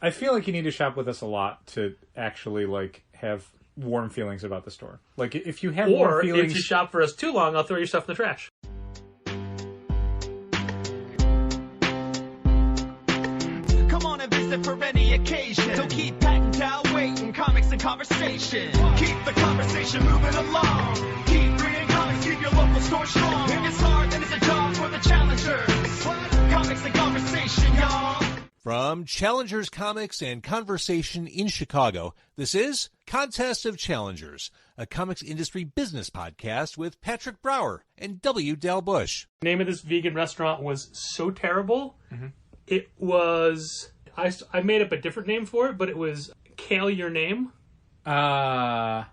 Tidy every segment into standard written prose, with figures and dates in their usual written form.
I feel like you need to shop with us a lot to actually, like, have warm feelings about the store. Like, if you have warm feelings... Or if you shop for us too long, I'll throw your stuff in the trash. Come on and visit for any occasion. Don't keep patting down waiting. Comics and conversation. Keep the conversation moving along. Keep reading comics, keep your local store strong. If it's hard, then it's a job for the challengers. Comics and conversation, y'all. From Challengers Comics and Conversation in Chicago, this is Contest of Challengers, a comics industry business podcast with Patrick Brower and W. Dale Bush. The name of this vegan restaurant was so terrible. Mm-hmm. It was... I made up a different name for it, but it was Kale Your Name. Yeah,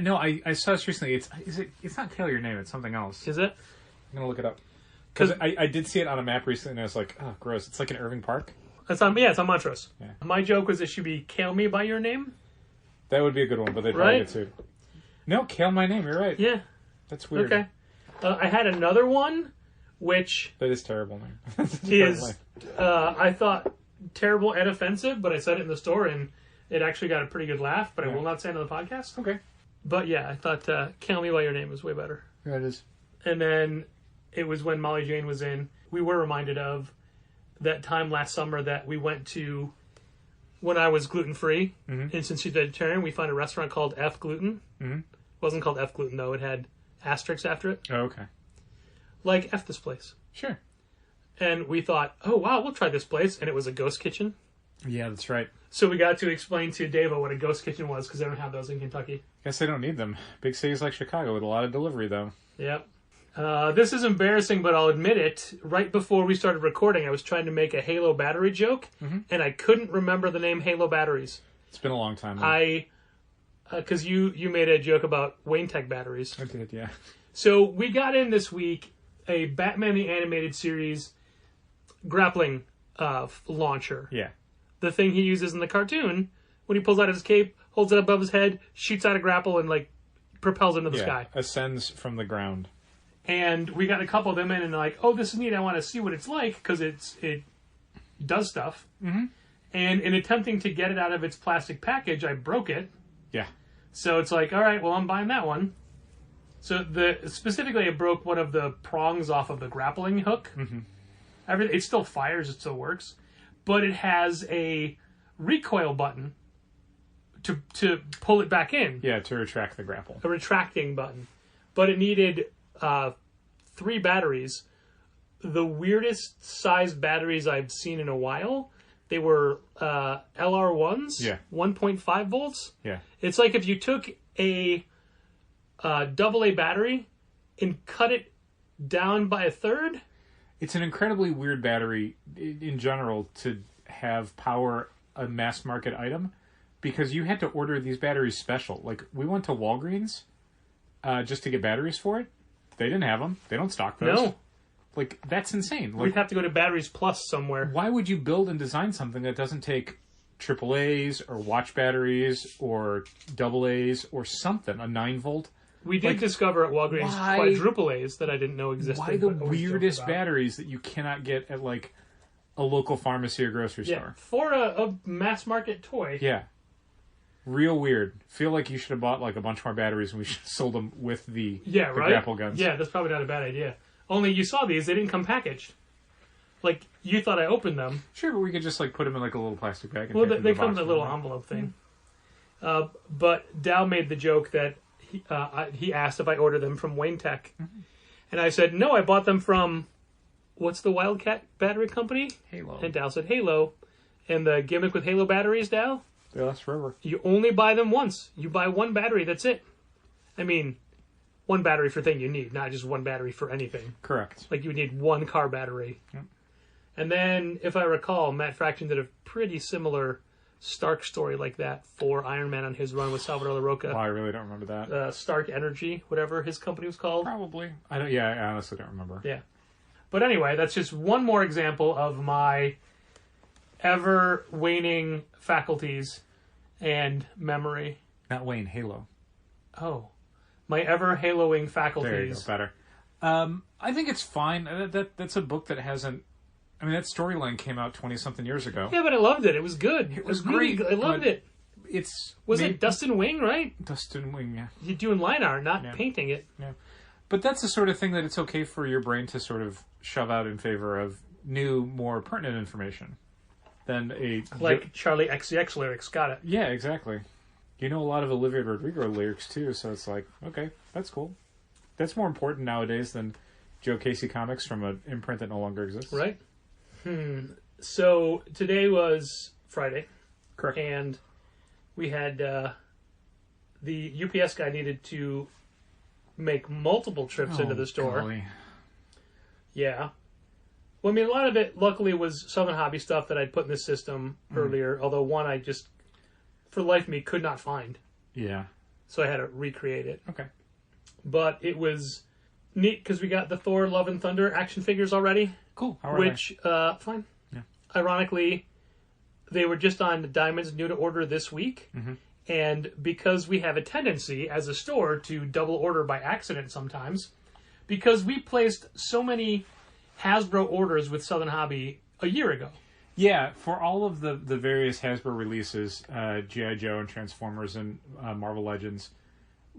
no, I saw this recently. It's not Kale Your Name, it's something else. Is it? I'm going to look it up. Because I did see it on a map recently, and I was like, oh, gross. It's like in Irving Park. It's on Montrose. Yeah. My joke was it should be Kale Me by Your Name. That would be a good one, but they'd probably get sued. No, Kale My Name, you're right. Yeah. That's weird. Okay. I had another one, which... That is terrible name. is, I thought, terrible and offensive, but I said it in the store, and it actually got a pretty good laugh, but I will not say it on the podcast. Okay. But yeah, I thought Kale Me by Your Name was way better. Yeah, it is. And then it was when Molly Jane was in, we were reminded of that time last summer that we went to, when I was gluten-free, and since she's vegetarian, we found a restaurant called F Gluten. Mm-hmm. It wasn't called F Gluten, though. It had asterisks after it. Oh, okay. Like F this place. Sure. And we thought, oh, wow, we'll try this place. And it was a ghost kitchen. Yeah, that's right. So we got to explain to Davo what a ghost kitchen was, because they don't have those in Kentucky. Guess they don't need them. Big cities like Chicago with a lot of delivery, though. Yep. This is embarrassing, but I'll admit it. Right before we started recording, I was trying to make a Halo battery joke, and I couldn't remember the name Halo batteries. It's been a long time. Because you made a joke about Wayne Tech batteries. I did, yeah. So we got in this week a Batman the Animated Series grappling launcher. Yeah. The thing he uses in the cartoon, when he pulls out his cape, holds it above his head, shoots out a grapple, and like propels into the sky. Ascends from the ground. And we got a couple of them in, and they're like, oh, this is neat. I want to see what it's like, because it does stuff. Mm-hmm. And in attempting to get it out of its plastic package, I broke it. Yeah. So it's like, all right, well, I'm buying that one. So specifically, it broke one of the prongs off of the grappling hook. Mm-hmm. It still fires. It still works. But it has a recoil button to pull it back in. Yeah, to retract the grapple. A retracting button. But it needed 3 batteries. The weirdest sized batteries I've seen in a while. They were LR1s. Yeah. 1.5 volts. Yeah. It's like if you took a AA battery and cut it down by a third. It's an incredibly weird battery in general to have power a mass market item, because you had to order these batteries special. Like, we went to Walgreens just to get batteries for it. They didn't have them. They don't stock those. No. Like, that's insane. Like, we'd have to go to Batteries Plus somewhere. Why would you build and design something that doesn't take AAAs or watch batteries or AA's or something, a 9-volt? We did discover at Walgreens quadruple A's that I didn't know existed. Why the weirdest batteries that you cannot get at, like, a local pharmacy or grocery store? For a mass market toy. Yeah. Real weird. Feel like you should have bought, like, a bunch more batteries and we should have sold them with the grapple guns. Yeah, that's probably not a bad idea. Only you saw these, they didn't come packaged. Like, you thought I opened them. Sure, but we could just, like, put them in, like, a little plastic bag. And they come in a little envelope thing. But Dow made the joke that he asked if I ordered them from Wayne Tech. Mm-hmm. And I said, no, I bought them from, what's the Wildcat battery company? Halo. And Dow said, Halo. And the gimmick with Halo batteries, Dow? They last forever. You only buy them once. You buy one battery, that's it. I mean, one battery for thing you need, not just one battery for anything. Correct. Like, you would need one car battery. Yep. And then, if I recall, Matt Fraction did a pretty similar Stark story like that for Iron Man on his run with Salvador LaRocca. Oh, I really don't remember that. Stark Energy, whatever his company was called. Probably. I honestly don't remember. Yeah. But anyway, that's just one more example of my ever-waning faculties and memory. Not Wayne, Halo. Oh. My ever-haloing faculties. There you go, better. I think it's fine. That's a book that hasn't... I mean, that storyline came out 20-something years ago. Yeah, but I loved it. It was good. It was really great, good. I loved but it. Was it Dustin Wing, right? Dustin Wing, yeah. You're doing line art, not painting it. Yeah. But that's the sort of thing that it's okay for your brain to sort of shove out in favor of new, more pertinent information than a... Like Charlie XCX lyrics, got it. Yeah, exactly. You know a lot of Olivia Rodrigo lyrics, too, so it's like, okay, that's cool. That's more important nowadays than Joe Casey comics from an imprint that no longer exists. Right. So, today was Friday. Correct. And we had... the UPS guy needed to make multiple trips into the store. Golly. Yeah. Well, I mean, a lot of it, luckily, was Southern Hobby stuff that I'd put in the system earlier, although one I just, for the life of me, could not find. Yeah. So I had to recreate it. Okay. But it was neat because we got the Thor Love and Thunder action figures already. Cool. How are which, fine. Yeah. Ironically, they were just on the Diamonds new to order this week. Mm-hmm. And because we have a tendency as a store to double order by accident sometimes, because we placed so many Hasbro orders with Southern Hobby a year ago. Yeah, for all of the various Hasbro releases, G.I. Joe and Transformers and Marvel Legends,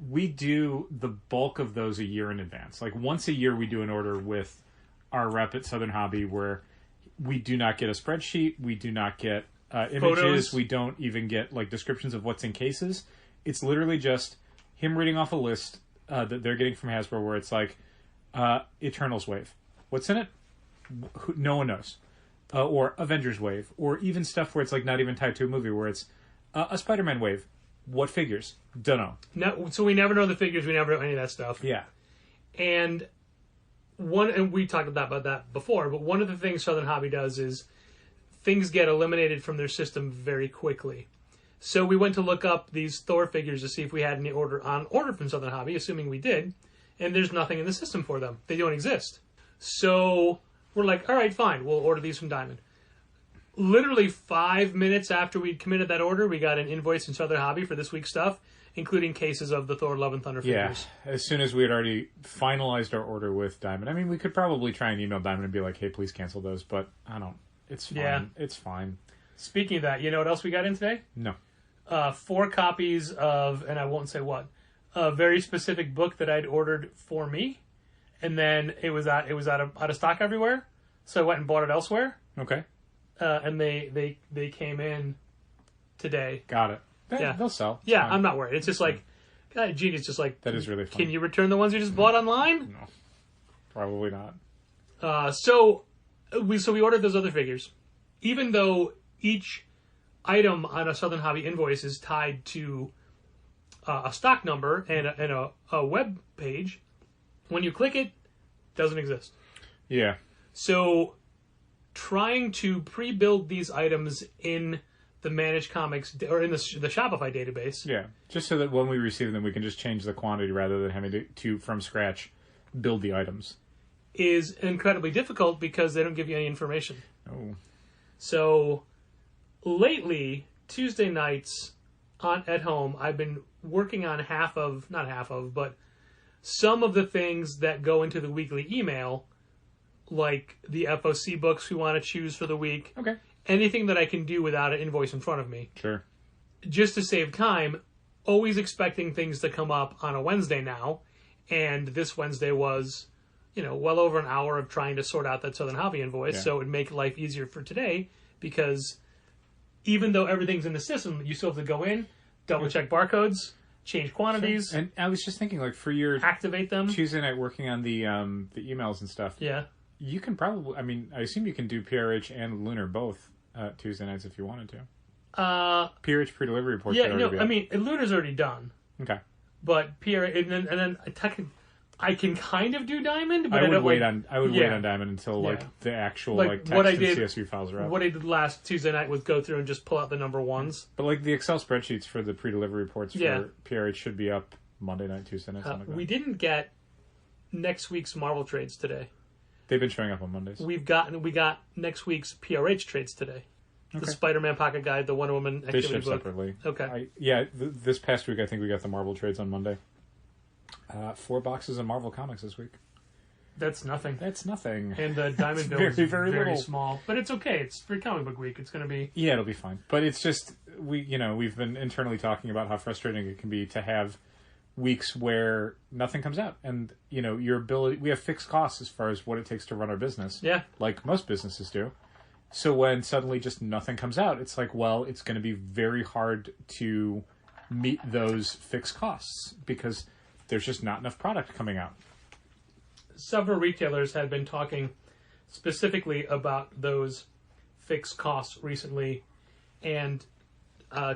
we do the bulk of those a year in advance. Like once a year we do an order with our rep at Southern Hobby where we do not get a spreadsheet, we do not get images, Photos. we don't even get like descriptions of what's in cases. It's literally just him reading off a list that they're getting from Hasbro where it's like Eternals Wave. What's in it? No one knows. Or Avengers Wave. Or even stuff where it's like not even tied to a movie where it's a Spider-Man Wave. What figures? Dunno. No, so we never know the figures, we never know any of that stuff. Yeah. And we talked about that before, but one of the things Southern Hobby does is things get eliminated from their system very quickly. So we went to look up these Thor figures to see if we had any order from Southern Hobby, assuming we did, and there's nothing in the system for them. They don't exist. So we're like, all right, fine, we'll order these from Diamond. Literally 5 minutes after we'd committed that order, we got an invoice from Southern Hobby for this week's stuff, including cases of the Thor Love and Thunder figures. Yeah, as soon as we had already finalized our order with Diamond. I mean, we could probably try and email Diamond and be like, hey, please cancel those, but I don't. It's fine. Yeah. It's fine. Speaking of that, you know what else we got in today? No. 4 copies of, and I won't say what, a very specific book that I'd ordered for me, and then it was out of stock everywhere, so I went and bought it elsewhere. Okay. And they came in today. Got it. Yeah. They'll sell. It's Yeah, fine. I'm not worried. It's just like, God, Genie's just like, That is really fun. can you return the ones you just bought online? No. Probably not. So we ordered those other figures. Even though each item on a Southern Hobby invoice is tied to a stock number and a web page, when you click it, doesn't exist. Yeah. So trying to pre-build these items in the Managed Comics or in the Shopify database. Yeah. Just so that when we receive them, we can just change the quantity rather than having to from scratch, build the items. Is incredibly difficult because they don't give you any information. Oh. So lately, Tuesday nights at home, I've been working on but some of the things that go into the weekly email, like the FOC books we want to choose for the week. Okay. Anything that I can do without an invoice in front of me. Sure. Just to save time, always expecting things to come up on a Wednesday now. And this Wednesday was, well over an hour of trying to sort out that Southern Hobby invoice. Yeah. So it would make life easier for today because even though everything's in the system, you still have to go in, double check barcodes, change quantities, And I was just thinking, like, for your activate them. Tuesday night working on the emails and stuff, Yeah. you can probably, I assume you can do PRH and Lunar both Tuesday nights if you wanted to. PRH pre-delivery report. Yeah, no, Lunar's already done. Okay. But PRH, and then I can kind of do Diamond, but I would don't wait like, on Diamond until Yeah. the actual Like, text what I and did- CSV files are up. What I did last Tuesday night was go through and just pull out the number ones. But like the Excel spreadsheets for the pre-delivery reports Yeah. for PRH should be up Monday night, Tuesday night, something like that. We didn't get next week's Marvel trades today. They've been showing up on Mondays. We got next week's PRH trades today. Okay. The Spider-Man Pocket Guide, the Wonder Woman They activity ship book. separately. Okay. This past week I think we got the Marvel trades on Monday. 4 boxes of Marvel comics this week. That's nothing. That's nothing. And the diamond bill is very little. small. But it's okay. It's for comic book week. It's going to be... Yeah, it'll be fine. But it's just, we've been internally talking about how frustrating it can be to have weeks where nothing comes out. And, your ability... We have fixed costs as far as what it takes to run our business. Yeah. Like most businesses do. So when suddenly just nothing comes out, it's like, well, it's going to be very hard to meet those fixed costs because there's just not enough product coming out. Several retailers had been talking specifically about those fixed costs recently, and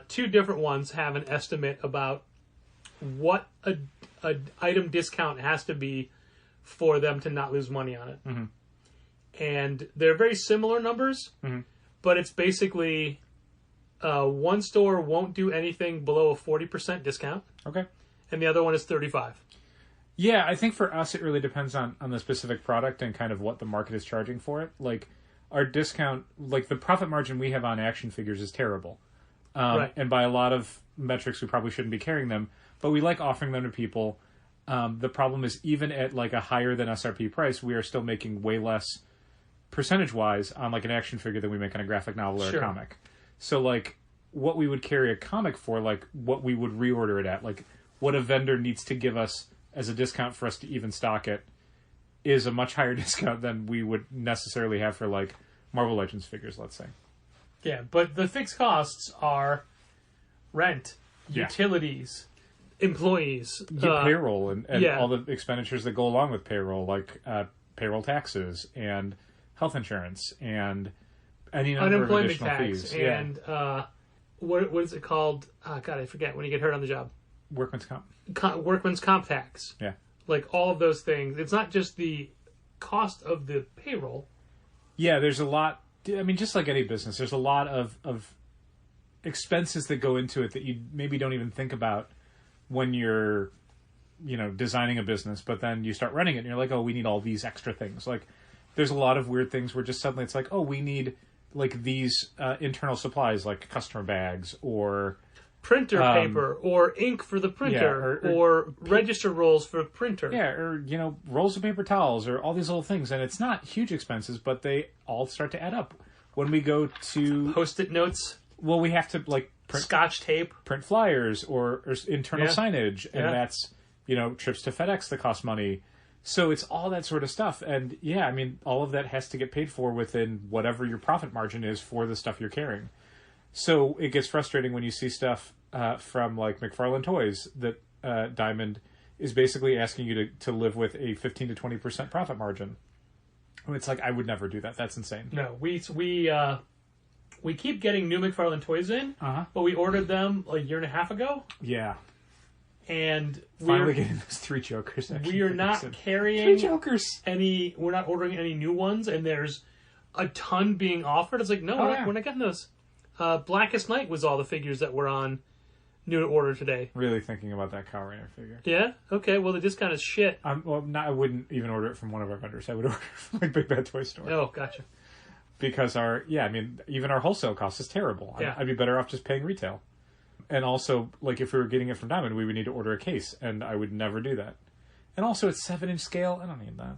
2 different ones have an estimate about what a item discount has to be for them to not lose money on it. Mm-hmm. And they're very similar numbers, but it's basically one store won't do anything below a 40% discount. Okay. And the other one is 35%. Yeah, I think for us it really depends on the specific product and kind of what the market is charging for it. Like, our discount, like the profit margin we have on action figures is terrible. Right. And by a lot of metrics we probably shouldn't be carrying them, but we like offering them to people. The problem is even at like a higher than SRP price, we are still making way less percentage-wise on like an action figure than we make on a graphic novel or a comic. So like what we would carry a comic for, like what we would reorder it at, like what a vendor needs to give us as a discount for us to even stock it is a much higher discount than we would necessarily have for like Marvel Legends figures, let's say. Yeah, but the fixed costs are rent, utilities, employees, payroll, and all the expenditures that go along with payroll, like payroll taxes and health insurance and any number unemployment of additional tax fees. and what is it called? God, I forget when you get hurt on the job. Workman's comp. Workman's comp tax. Yeah. Like all of those things. It's not just the cost of the payroll. Yeah, there's a lot. I mean, just like any business, there's a lot of expenses that go into it that you maybe don't even think about when you're, designing a business, but then you start running it and you're like, oh, we need all these extra things. Like, there's a lot of weird things where just suddenly it's like, oh, we need like these internal supplies like customer bags or printer paper or ink for the printer or register rolls for printer. Yeah, or, rolls of paper towels or all these little things. And it's not huge expenses, but they all start to add up. When we go to... Post-it notes. Well, we have to like print... Scotch tape. Print flyers or internal signage. And that's, trips to FedEx that cost money. So it's all that sort of stuff. And yeah, I mean, all of that has to get paid for within whatever your profit margin is for the stuff you're carrying. So it gets frustrating when you see stuff from like McFarlane Toys that Diamond is basically asking you to live with a 15 to 20% profit margin. It's like, I would never do that. That's insane. No, we keep getting new McFarlane Toys in, but we ordered them a year and a half ago. Yeah. And finally getting those 3 Jokers. We are not carrying 3 Jokers. We're not ordering any new ones, and there's a ton being offered. It's like, no, we're not getting those. Blackest Night was all the figures that were on new to order today. Really thinking about that Cow Rainer figure. Yeah? Okay, well, the discount is shit. I wouldn't even order it from one of our vendors. I would order it from like Big Bad Toy Store. Oh, gotcha. Because even our wholesale cost is terrible. Yeah. I'd be better off just paying retail. And also, like, if we were getting it from Diamond, we would need to order a case, and I would never do that. And also, it's 7-inch scale. I don't need that.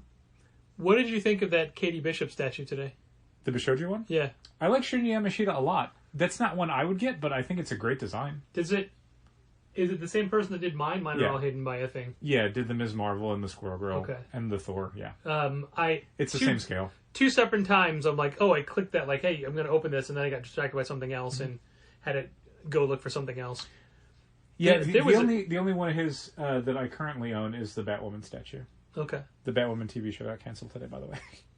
What did you think of that Katie Bishop statue today? The Bishoji one? Yeah. I like Shinya Yamashita a lot. That's not one I would get, but I think it's a great design. Is it the same person that did mine? Mine are all hidden by a thing. Yeah, did the Ms. Marvel and the Squirrel Girl. Okay. And the Thor, yeah. It's the same scale. 2 separate times, I'm like, I clicked that, like, hey, I'm going to open this, and then I got distracted by something else and had to go look for something else. Yeah, the only one of his that I currently own is the Batwoman statue. Okay. The Batwoman TV show got canceled today, by the way.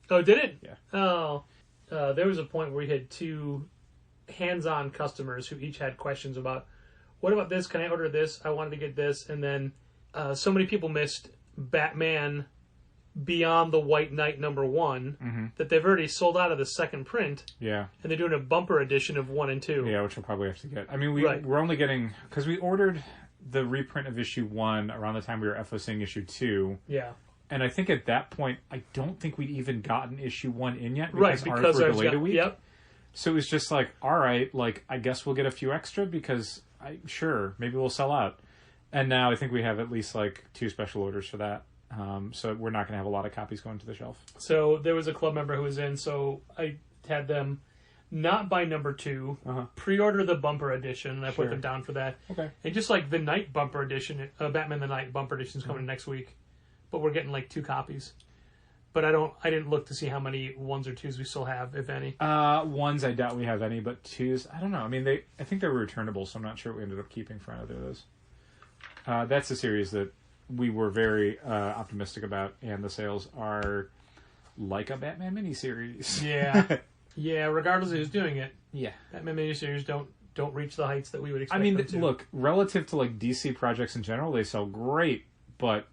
Oh, did it? Yeah. Oh. There was a point where we had 2 hands-on customers who each had questions about, what about this? Can I order this? I wanted to get this. And then so many people missed Batman Beyond the White Knight #1 that they've already sold out of the second print. Yeah. And they're doing a bumper edition of 1 and 2. Yeah, which we'll probably have to get. I mean, we're only getting... Because we ordered the reprint of issue 1 around the time we were FOCing issue 2. Yeah. And I think at that point, I don't think we'd even gotten issue 1 in yet. Because ours were delayed a week. Yep. So it was just like, all right, like, I guess we'll get a few extra because, maybe we'll sell out. And now I think we have at least, like, 2 special orders for that. So we're not going to have a lot of copies going to the shelf. So there was a club member who was in, so I had them not buy number 2, pre-order the bumper edition, and I put them down for that. Okay. And just like the Night bumper edition, Batman the Night bumper edition is coming next week, but we're getting like 2 copies. But I didn't look to see how many 1s or 2s we still have, if any. 1s, I doubt we have any, but 2s, I don't know. I mean, I think they were returnable, so I'm not sure what we ended up keeping for either of those. That's a series that we were very optimistic about, and the sales are like a Batman miniseries. Yeah. Yeah, regardless of who's doing it. Yeah. Batman miniseries don't reach the heights that we would expect. I mean, them to. look, relative to like DC projects in general, they sell great, but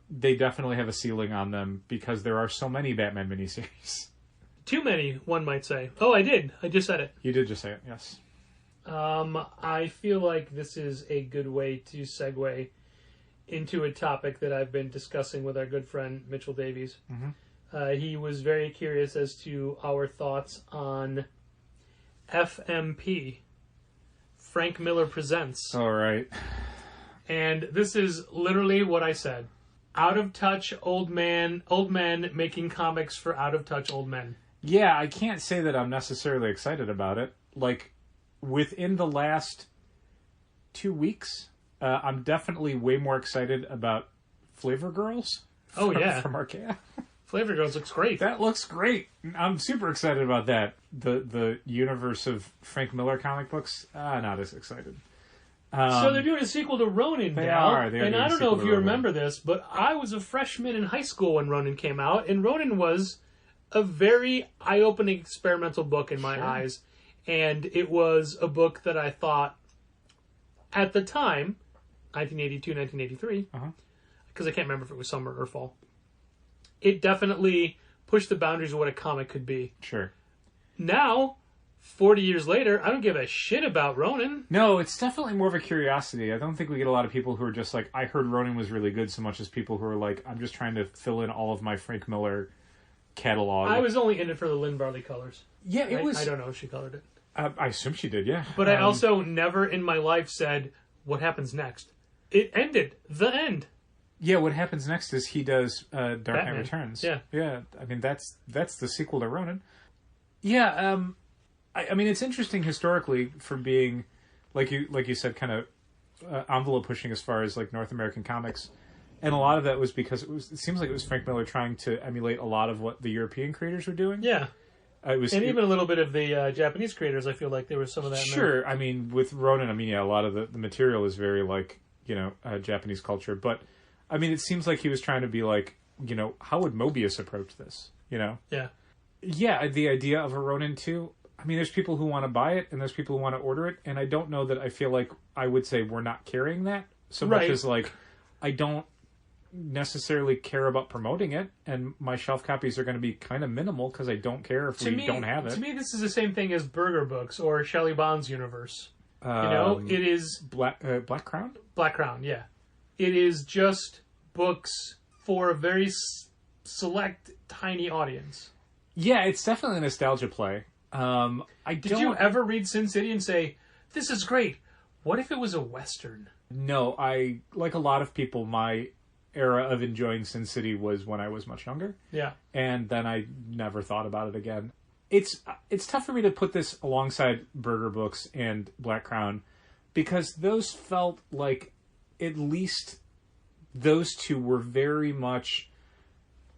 they definitely have a ceiling on them because there are so many Batman miniseries. Too many, one might say. Oh, I did. I just said it. You did just say it, yes. I feel like this is a good way to segue into a topic that I've been discussing with our good friend Mitchell Davies. Mm-hmm. He was very curious as to our thoughts on FMP, Frank Miller Presents. All right. And this is literally what I said. Out of touch old men making comics for out of touch old men. Yeah, I can't say that I'm necessarily excited about it. Like, within the last 2 weeks, I'm definitely way more excited about Flavor Girls. Oh, yeah. From Archaea. Flavor Girls looks great. That looks great. I'm super excited about that. The universe of Frank Miller comic books, not as excited. So they're doing a sequel to Ronin They now. are. They are and doing I a don't know sequel if to you Ronin. remember this, but I was a freshman in high school when Ronin came out, and Ronin was a very eye-opening experimental book in my eyes. And it was a book that I thought, at the time, 1982, 1983, because I can't remember if it was summer or fall, it definitely pushed the boundaries of what a comic could be. Sure. Now, 40 years later, I don't give a shit about Ronin. No, it's definitely more of a curiosity. I don't think we get a lot of people who are just like, I heard Ronin was really good, so much as people who are like, I'm just trying to fill in all of my Frank Miller catalog. I was only in it for the Lynn Barley colors. Yeah, it was... I don't know if she colored it. I assume she did, yeah. But I also never in my life said, what happens next? It ended. The end. Yeah, what happens next is he does Dark Knight Batman. Returns. Yeah. Yeah, I mean, that's the sequel to Ronin. Yeah, I mean, it's interesting historically for being, like you said, kind of envelope pushing as far as like North American comics. And a lot of that was because it seems like it was Frank Miller trying to emulate a lot of what the European creators were doing. Yeah. Even a little bit of the Japanese creators, I feel like there was some of that in there. Sure, I mean, with Ronin, I mean, yeah, a lot of the material is very, like, Japanese culture. But, I mean, it seems like he was trying to be like, how would Mobius approach this, Yeah. Yeah, the idea of a Ronin 2, I mean, there's people who want to buy it, and there's people who want to order it, and I don't know that I feel like I would say we're not carrying that so much as, like, I don't necessarily care about promoting it, and my shelf copies are going to be kind of minimal because I don't care if we don't have it. To me, this is the same thing as Burger Books or Shelley Bond's universe. It is... Black Crown? Black Crown, yeah. It is just books for a very select, tiny audience. Yeah, it's definitely a nostalgia play. Did you ever read Sin City and say, this is great, what if it was a Western? No, I, like a lot of people, my era of enjoying Sin City was when I was much younger. Yeah. And then I never thought about it again. It's tough for me to put this alongside Burger Books and Black Crown because those felt like at least those two were very much,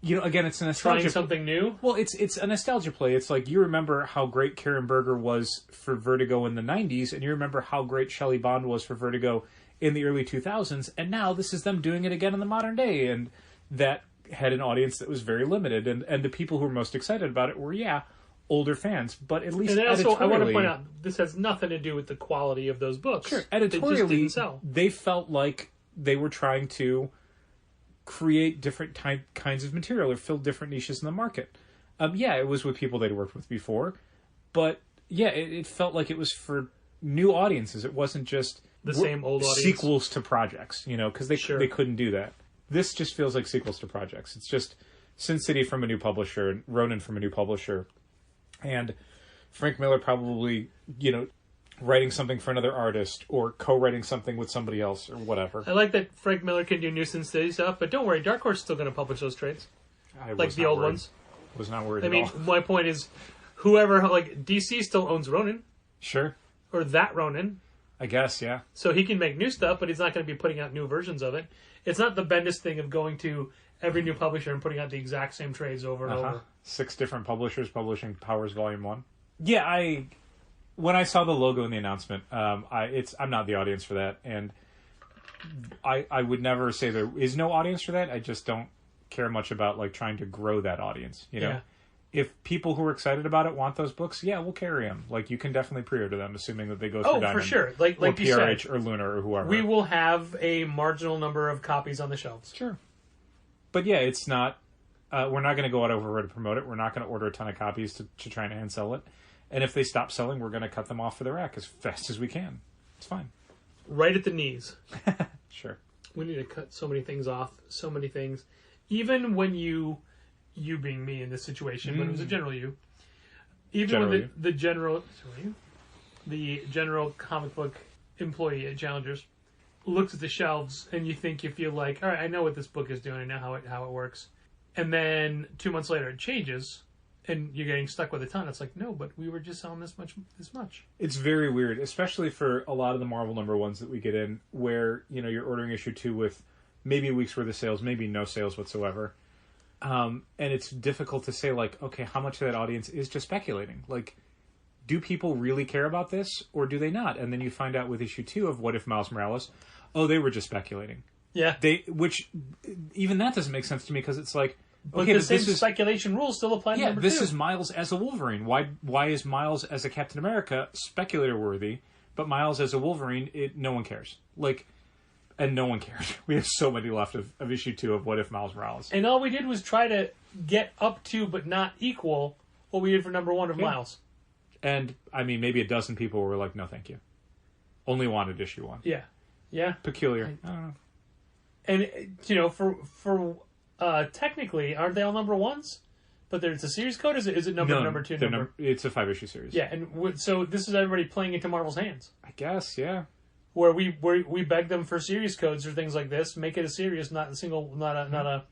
again, it's a nostalgia. Trying something new? Well, it's a nostalgia play. It's like you remember how great Karen Berger was for Vertigo in the 90s, and you remember how great Shelley Bond was for Vertigo in the early 2000s, and now this is them doing it again in the modern day, and that had an audience that was very limited, and the people who were most excited about it were, older fans, but at least also, I want to point out, this has nothing to do with the quality of those books. Sure, editorially, sell. They felt like they were trying to create different kinds of material or fill different niches in the market. It was with people they'd worked with before, but it felt like it was for new audiences. It wasn't just the same old audience. Sequels to projects, because they couldn't do that. This just feels like sequels to projects. It's just Sin City from a new publisher and Ronin from a new publisher. And Frank Miller probably, writing something for another artist or co-writing something with somebody else or whatever. I like that Frank Miller can do Nuisance City stuff, but don't worry, Dark Horse is still going to publish those trades. Like the old ones. Was not worried I at mean, all. my point is, whoever, like, DC still owns Ronin, Sure. or that Ronin, I guess, yeah. so he can make new stuff, but he's not going to be putting out new versions of it. It's not the Bendis thing of going to every new publisher and putting out the exact same trades over and over. 6 different publishers publishing Powers Volume 1. Yeah, when I saw the logo in the announcement, I'm not the audience for that, and I would never say there is no audience for that. I just don't care much about like trying to grow that audience, you know? Yeah. If people who are excited about it want those books, yeah, we'll carry them. Like, you can definitely pre-order them, assuming that they go through Diamond. For sure. Like or you PRH said, or Lunar or whoever. we will have a marginal number of copies on the shelves. Sure. But yeah, it's not... we're not going to go out over to promote it. We're not going to order a ton of copies to try and hand sell it. And if they stop selling, we're going to cut them off for the rack as fast as we can. It's fine. Right at the knees. Sure. We need to cut so many things off. So many things. Even when you being me in this situation, but it was a general you. Even when the general comic book employee at Challengers looks at the shelves and you feel like, all right, I know what this book is doing. I know how it works. And then 2 months later it changes and you're getting stuck with a ton. It's like, no, but we were just selling this much. It's very weird, especially for a lot of the Marvel number ones that we get in where, you know, you're ordering issue 2 with maybe a week's worth of sales, maybe no sales whatsoever. And it's difficult to say, like, okay, how much of that audience is just speculating? Like, do people really care about this, or do they not? And then you find out with issue 2 of What If Miles Morales, oh, they were just speculating. Yeah. Which, even that doesn't make sense to me, because it's like, but okay, the same speculation rules still apply to number 2. This is Miles as a Wolverine. Why is Miles as a Captain America speculator-worthy, but Miles as a Wolverine, no one cares. Like... And no one cares. We have so many left of issue 2 of What If Miles Morales. And all we did was try to get up to, but not equal, what we did for number 1 of Miles. And, I mean, maybe a dozen people were like, no, thank you. Only wanted issue 1. Yeah. Yeah. Peculiar. I don't know. And, you know, for technically, aren't they all number 1s? But it's a series code? Is it number 2? It's a 5-issue series. Yeah, and so this is everybody playing into Marvel's hands. I guess, yeah. Where we beg them for series codes or things like this, make it a series, not a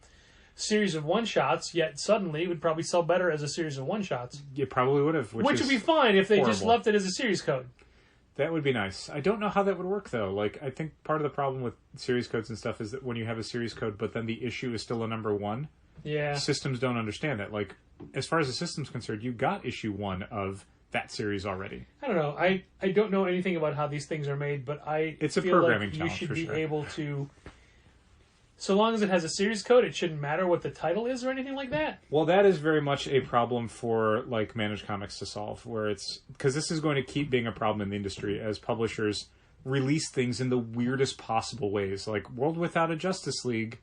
series of one shots. Yet suddenly it would probably sell better as a series of one shots. It probably would have, which would be fine if they just left it as a series code. That would be nice. I don't know how that would work though. Like, I think part of the problem with series codes and stuff is that when you have a series code, but then the issue is still a number 1. Yeah, systems don't understand that. Like, as far as the system's concerned, you got issue 1 of that series already. I don't know. I don't know anything about how these things are made, but it's a programming like challenge. You should be able to. So long as it has a series code, it shouldn't matter what the title is or anything like that. Well, that is very much a problem for like Managed Comics to solve, where it's because this is going to keep being a problem in the industry as publishers release things in the weirdest possible ways, like Worlds Without a Justice League,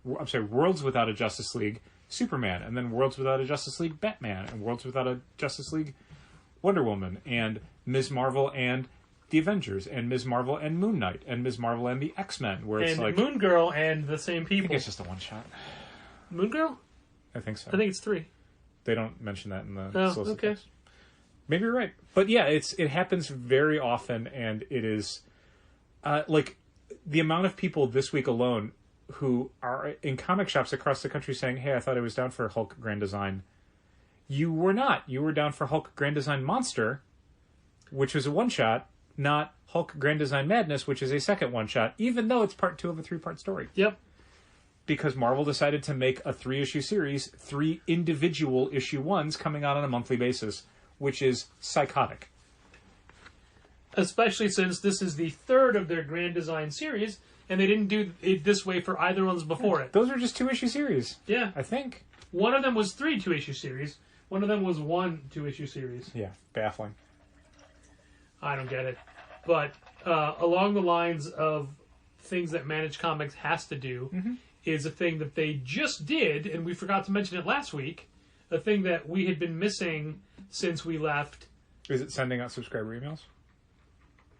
Superman, and then Worlds Without a Justice League, Batman, and Worlds Without a Justice League, Wonder Woman, and Ms. Marvel and the Avengers, and Ms. Marvel and Moon Knight, and Ms. Marvel and the X-Men, where it's and like... Moon Girl and the same people. I think it's just a one-shot. Moon Girl? I think so. I think it's 3. They don't mention that in the solicit text. Maybe you're right. But yeah, it happens very often, and it is... like, the amount of people this week alone who are in comic shops across the country saying, hey, I thought I was down for Hulk Grand Design. You were not. You were down for Hulk Grand Design Monster, which was a one-shot, not Hulk Grand Design Madness, which is a second one-shot, even though it's part 2 of a 3-part story. Yep. Because Marvel decided to make a 3-issue series, 3 individual issue 1s coming out on a monthly basis, which is psychotic. Especially since this is the 3rd of their Grand Design series, and they didn't do it this way for either ones before it. Those are just 2-issue series. Yeah. I think. One of them was 3 2-issue series. One of them was 1 2-issue series. Yeah, baffling. I don't get it. But along the lines of things that Managed Comics has to do is a thing that they just did, and we forgot to mention it last week, a thing that we had been missing since we left. Is it sending out subscriber emails?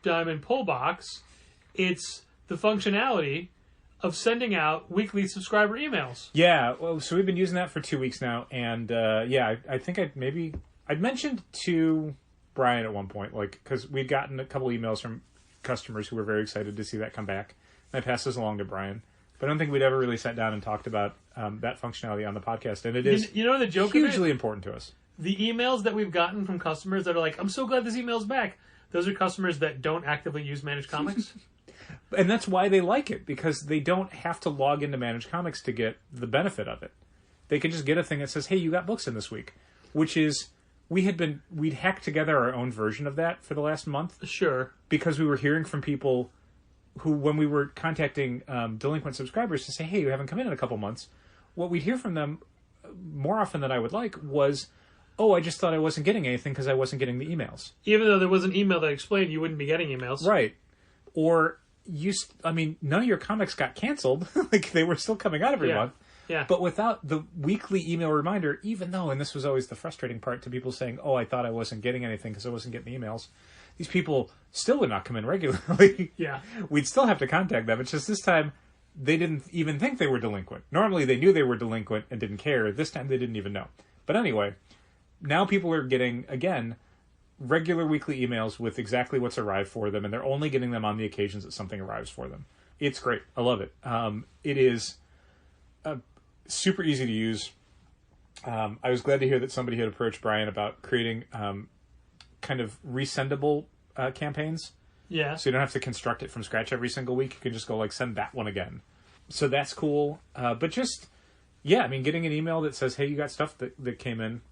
Diamond Pull Box. It's the functionality of sending out weekly subscriber emails. Yeah, well, so we've been using that for 2 weeks now, and I think I'd mentioned to Brian at one point, because we'd gotten a couple emails from customers who were very excited to see that come back. And I passed this along to Brian. But I don't think we'd ever really sat down and talked about that functionality on the podcast. And it is the joke hugely of it? important to us. The emails that we've gotten from customers that are like, I'm so glad this email's back. Those are customers that don't actively use Managed Comics. And that's why they like it, because they don't have to log into Managed Comics to get the benefit of it. They can just get a thing that says, hey, you got books in this week. Which is, we'd hacked together our own version of that for the last month. Sure. Because we were hearing from people who, when we were contacting delinquent subscribers to say, hey, you haven't come in a couple months, what we'd hear from them more often than I would like was, oh, I just thought I wasn't getting anything because I wasn't getting the emails. Even though there was an email that explained you wouldn't be getting emails. Right. Or, none of your comics got canceled. They were still coming out every month. Yeah. But without the weekly email reminder, even though, and this was always the frustrating part to people saying, oh, I thought I wasn't getting anything because I wasn't getting the emails, these people still would not come in regularly. Yeah. We'd still have to contact them. It's just this time, they didn't even think they were delinquent. Normally, they knew they were delinquent and didn't care. This time, they didn't even know. But anyway, now people are getting, again, regular weekly emails with exactly what's arrived for them, and they're only getting them on the occasions that something arrives for them. It's great. I love it. It is super easy to use. I was glad to hear that somebody had approached Brian about creating kind of resendable campaigns. Yeah. So you don't have to construct it from scratch every single week. You can just go, send that one again. So that's cool. But just, getting an email that says, hey, you got stuff that came in.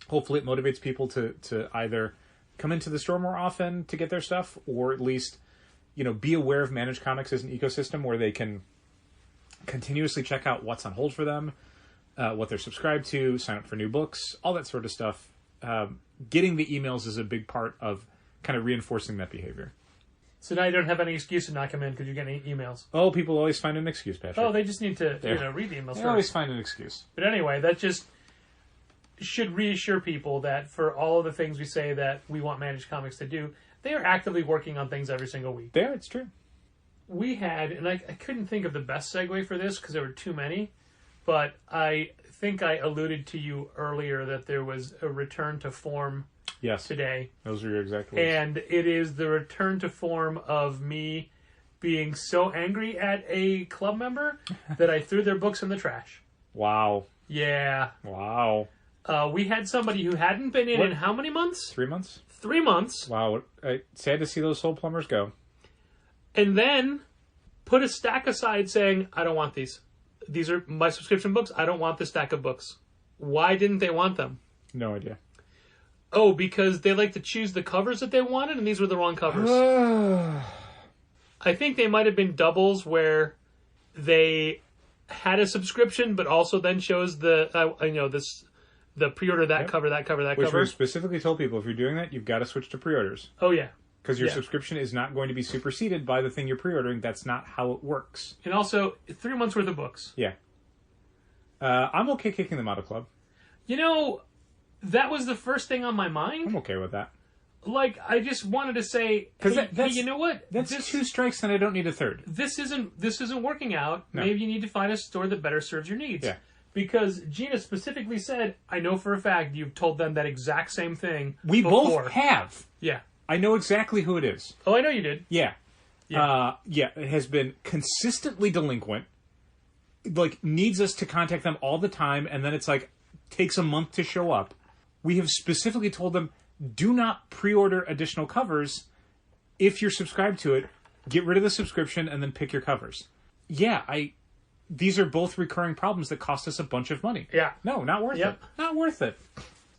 Hopefully it motivates people to either come into the store more often to get their stuff, or at least, be aware of Managed Comics as an ecosystem where they can continuously check out what's on hold for them, what they're subscribed to, sign up for new books, all that sort of stuff. Getting the emails is a big part of kind of reinforcing that behavior. So now you don't have any excuse to not come in because you're getting emails. Oh, people always find an excuse, Patrick. Oh, they just need to read the emails They first. always find an excuse. But anyway, that just should reassure people that for all of the things we say that we want Managed Comics to do, they are actively working on things every single week. There, it's true. We had, and I couldn't think of the best segue for this because there were too many, but I think I alluded to you earlier that there was a return to form today. Those are your exact words. And it is the return to form of me being so angry at a club member that I threw their books in the trash. Wow. Yeah. Wow. We had somebody who hadn't been in how many months? 3 months? 3 months. Wow. Sad to see those soul plumbers go. And then put a stack aside saying, I don't want these. These are my subscription books. I don't want this stack of books. Why didn't they want them? No idea. Oh, because they like to choose the covers that they wanted, and these were the wrong covers. I think they might have been doubles where they had a subscription, but also then shows the pre-order cover, that cover, that Which cover. we specifically told people, if you're doing that, you've got to switch to pre-orders. Oh, yeah. Because your subscription is not going to be superseded by the thing you're pre-ordering. That's not how it works. And also, 3 months worth of books. Yeah. I'm okay kicking them out of club. That was the first thing on my mind. I'm okay with that. I just wanted to say, hey, you know what? That's 2 strikes and I don't need a third. This isn't working out. No. Maybe you need to find a store that better serves your needs. Yeah. Because Gina specifically said, I know for a fact you've told them that exact same thing We before. both have. Yeah. I know exactly who it is. Oh, I know you did. Yeah. Yeah. It has been consistently delinquent. Needs us to contact them all the time, and then it's takes a month to show up. We have specifically told them, do not pre-order additional covers. If you're subscribed to it, get rid of the subscription and then pick your covers. Yeah, these are both recurring problems that cost us a bunch of money. Yeah. No, not worth it. Not worth it.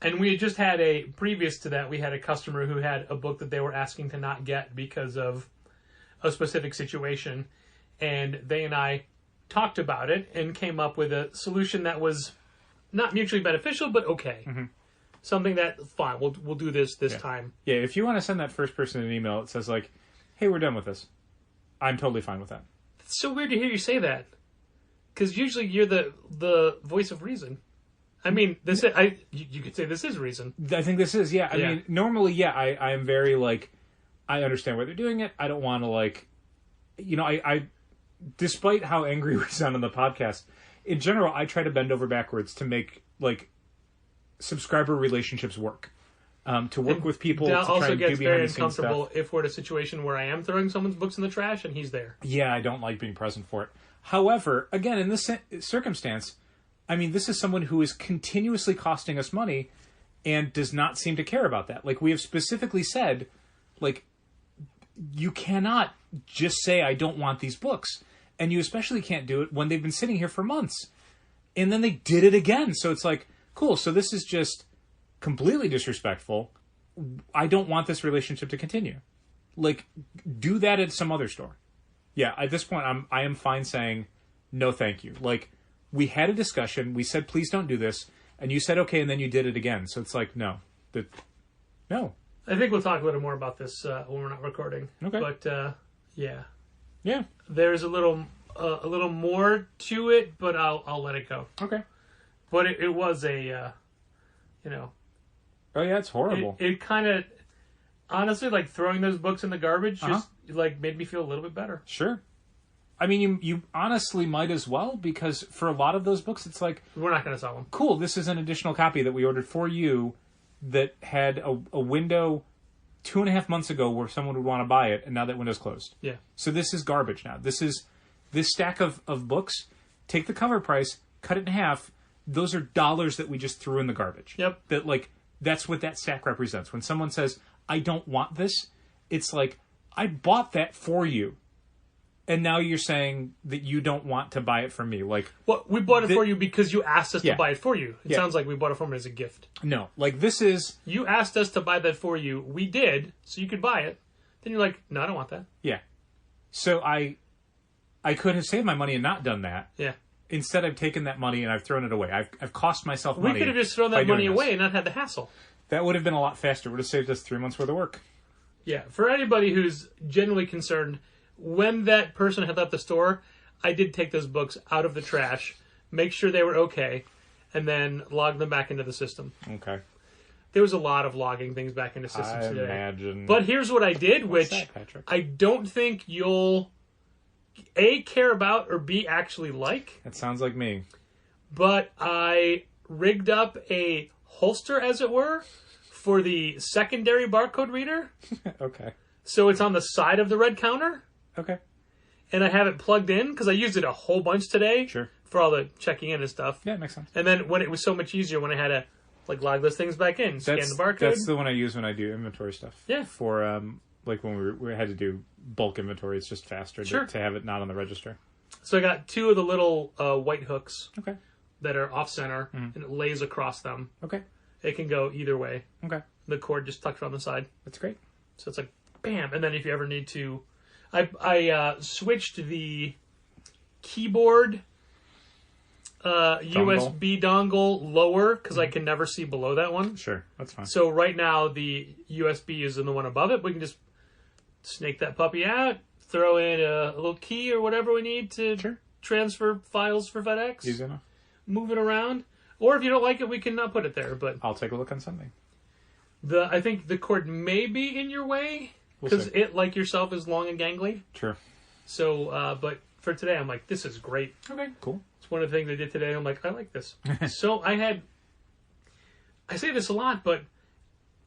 And we had just had previous to that, we had a customer who had a book that they were asking to not get because of a specific situation. And they and I talked about it and came up with a solution that was not mutually beneficial, but okay. Mm-hmm. Something that, fine, we'll do this time. Yeah, if you want to send that first person an email that says, hey, we're done with this, I'm totally fine with that. It's so weird to hear you say that. Because usually you're the voice of reason. I mean, you could say this is reason. I think this is, yeah. I mean, normally, I am very, I understand why they're doing it. I don't want to, I despite how angry we sound on the podcast, in general, I try to bend over backwards to make, subscriber relationships work. to work with people. That to try also and gets do very behind the scenes uncomfortable stuff. if we're in a situation where I am throwing someone's books in the trash and he's there. Yeah, I don't like being present for it. However, again, in this circumstance, I mean, this is someone who is continuously costing us money and does not seem to care about that. Like, we have specifically said, like, you cannot just say, I don't want these books. And you especially can't do it when they've been sitting here for months. And then they did it again. So it's like, cool, so this is just completely disrespectful. I don't want this relationship to continue. Like, do that at some other store. Yeah, at this point, I am fine saying, no thank you. Like, we had a discussion, we said, please don't do this, and you said, okay, and then you did it again. So it's like, no. No. I think we'll talk a little more about this when we're not recording. Okay. But, yeah. Yeah. There's a little more to it, but I'll let it go. Okay. But it was a, Oh, yeah, it's horrible. It kind of, honestly, like throwing those books in the garbage just like made me feel a little bit better. Sure. I mean, you honestly might as well, because for a lot of those books, it's like, We're not going to sell them. cool, this is an additional copy that we ordered for you that had a window 2.5 months ago where someone would want to buy it, and now that window's closed. Yeah. So this is garbage now. This stack of books, take the cover price, cut it in half. Those are dollars that we just threw in the garbage. Yep. That's what that stack represents. When someone says, I don't want this, it's like, I bought that for you. And now you're saying that you don't want to buy it from me. Like, Well, we bought it for you because you asked us Yeah. to buy it for you. It Yeah. sounds like we bought it for him as a gift. no. Like, this is... You asked us to buy that for you. We did, so you could buy it. Then you're like, no, I don't want that. Yeah. So I could have saved my money and not done that. Yeah. Instead, I've taken that money and I've thrown it away. I've cost myself We money. could have just thrown by that money doing this. away and not had the hassle. That would have been a lot faster. It would have saved us 3 months worth of work. Yeah. For anybody who's genuinely concerned, when that person had left the store, I did take those books out of the trash, make sure they were okay, and then log them back into the system. Okay. There was a lot of logging things back into systems I today. imagine. But here's what I did, What's which that, Patrick? I don't think you'll A, care about, or B, actually like. That sounds like me. But I rigged up a holster, as it were, for the secondary barcode reader. Okay. So it's on the side of the red counter. Okay. And I have it plugged in because I used it a whole bunch today. Sure. For all the checking in and stuff. Yeah, it makes sense. And then when it was so much easier when I had to like log those things back in, scan the barcode. That's the one I use when I do inventory stuff. Yeah. For like when we had to do bulk inventory, it's just faster Sure. to have it not on the register. So I got two of the little white hooks Okay. that are off center, Mm-hmm. and it lays across them. Okay. It can go either way. Okay. The cord just tucked on the side. That's great. So it's like, bam. And then if you ever need to... I switched the keyboard USB dongle lower because I can never see below that one. Sure. That's fine. So right now the USB is in the one above it. We can just snake that puppy out, throw in a little key or whatever we need to Sure. transfer files for FedEx, Easy enough. move it around. Or if you don't like it, we can not put it there. But I'll take a look on Sunday. I think the cord may be in your way We'll because see. it, like yourself, is long and gangly. Sure. So, but for today, I'm like, this is great. Okay. Cool. It's one of the things I did today. I'm like, I like this. So I say this a lot, but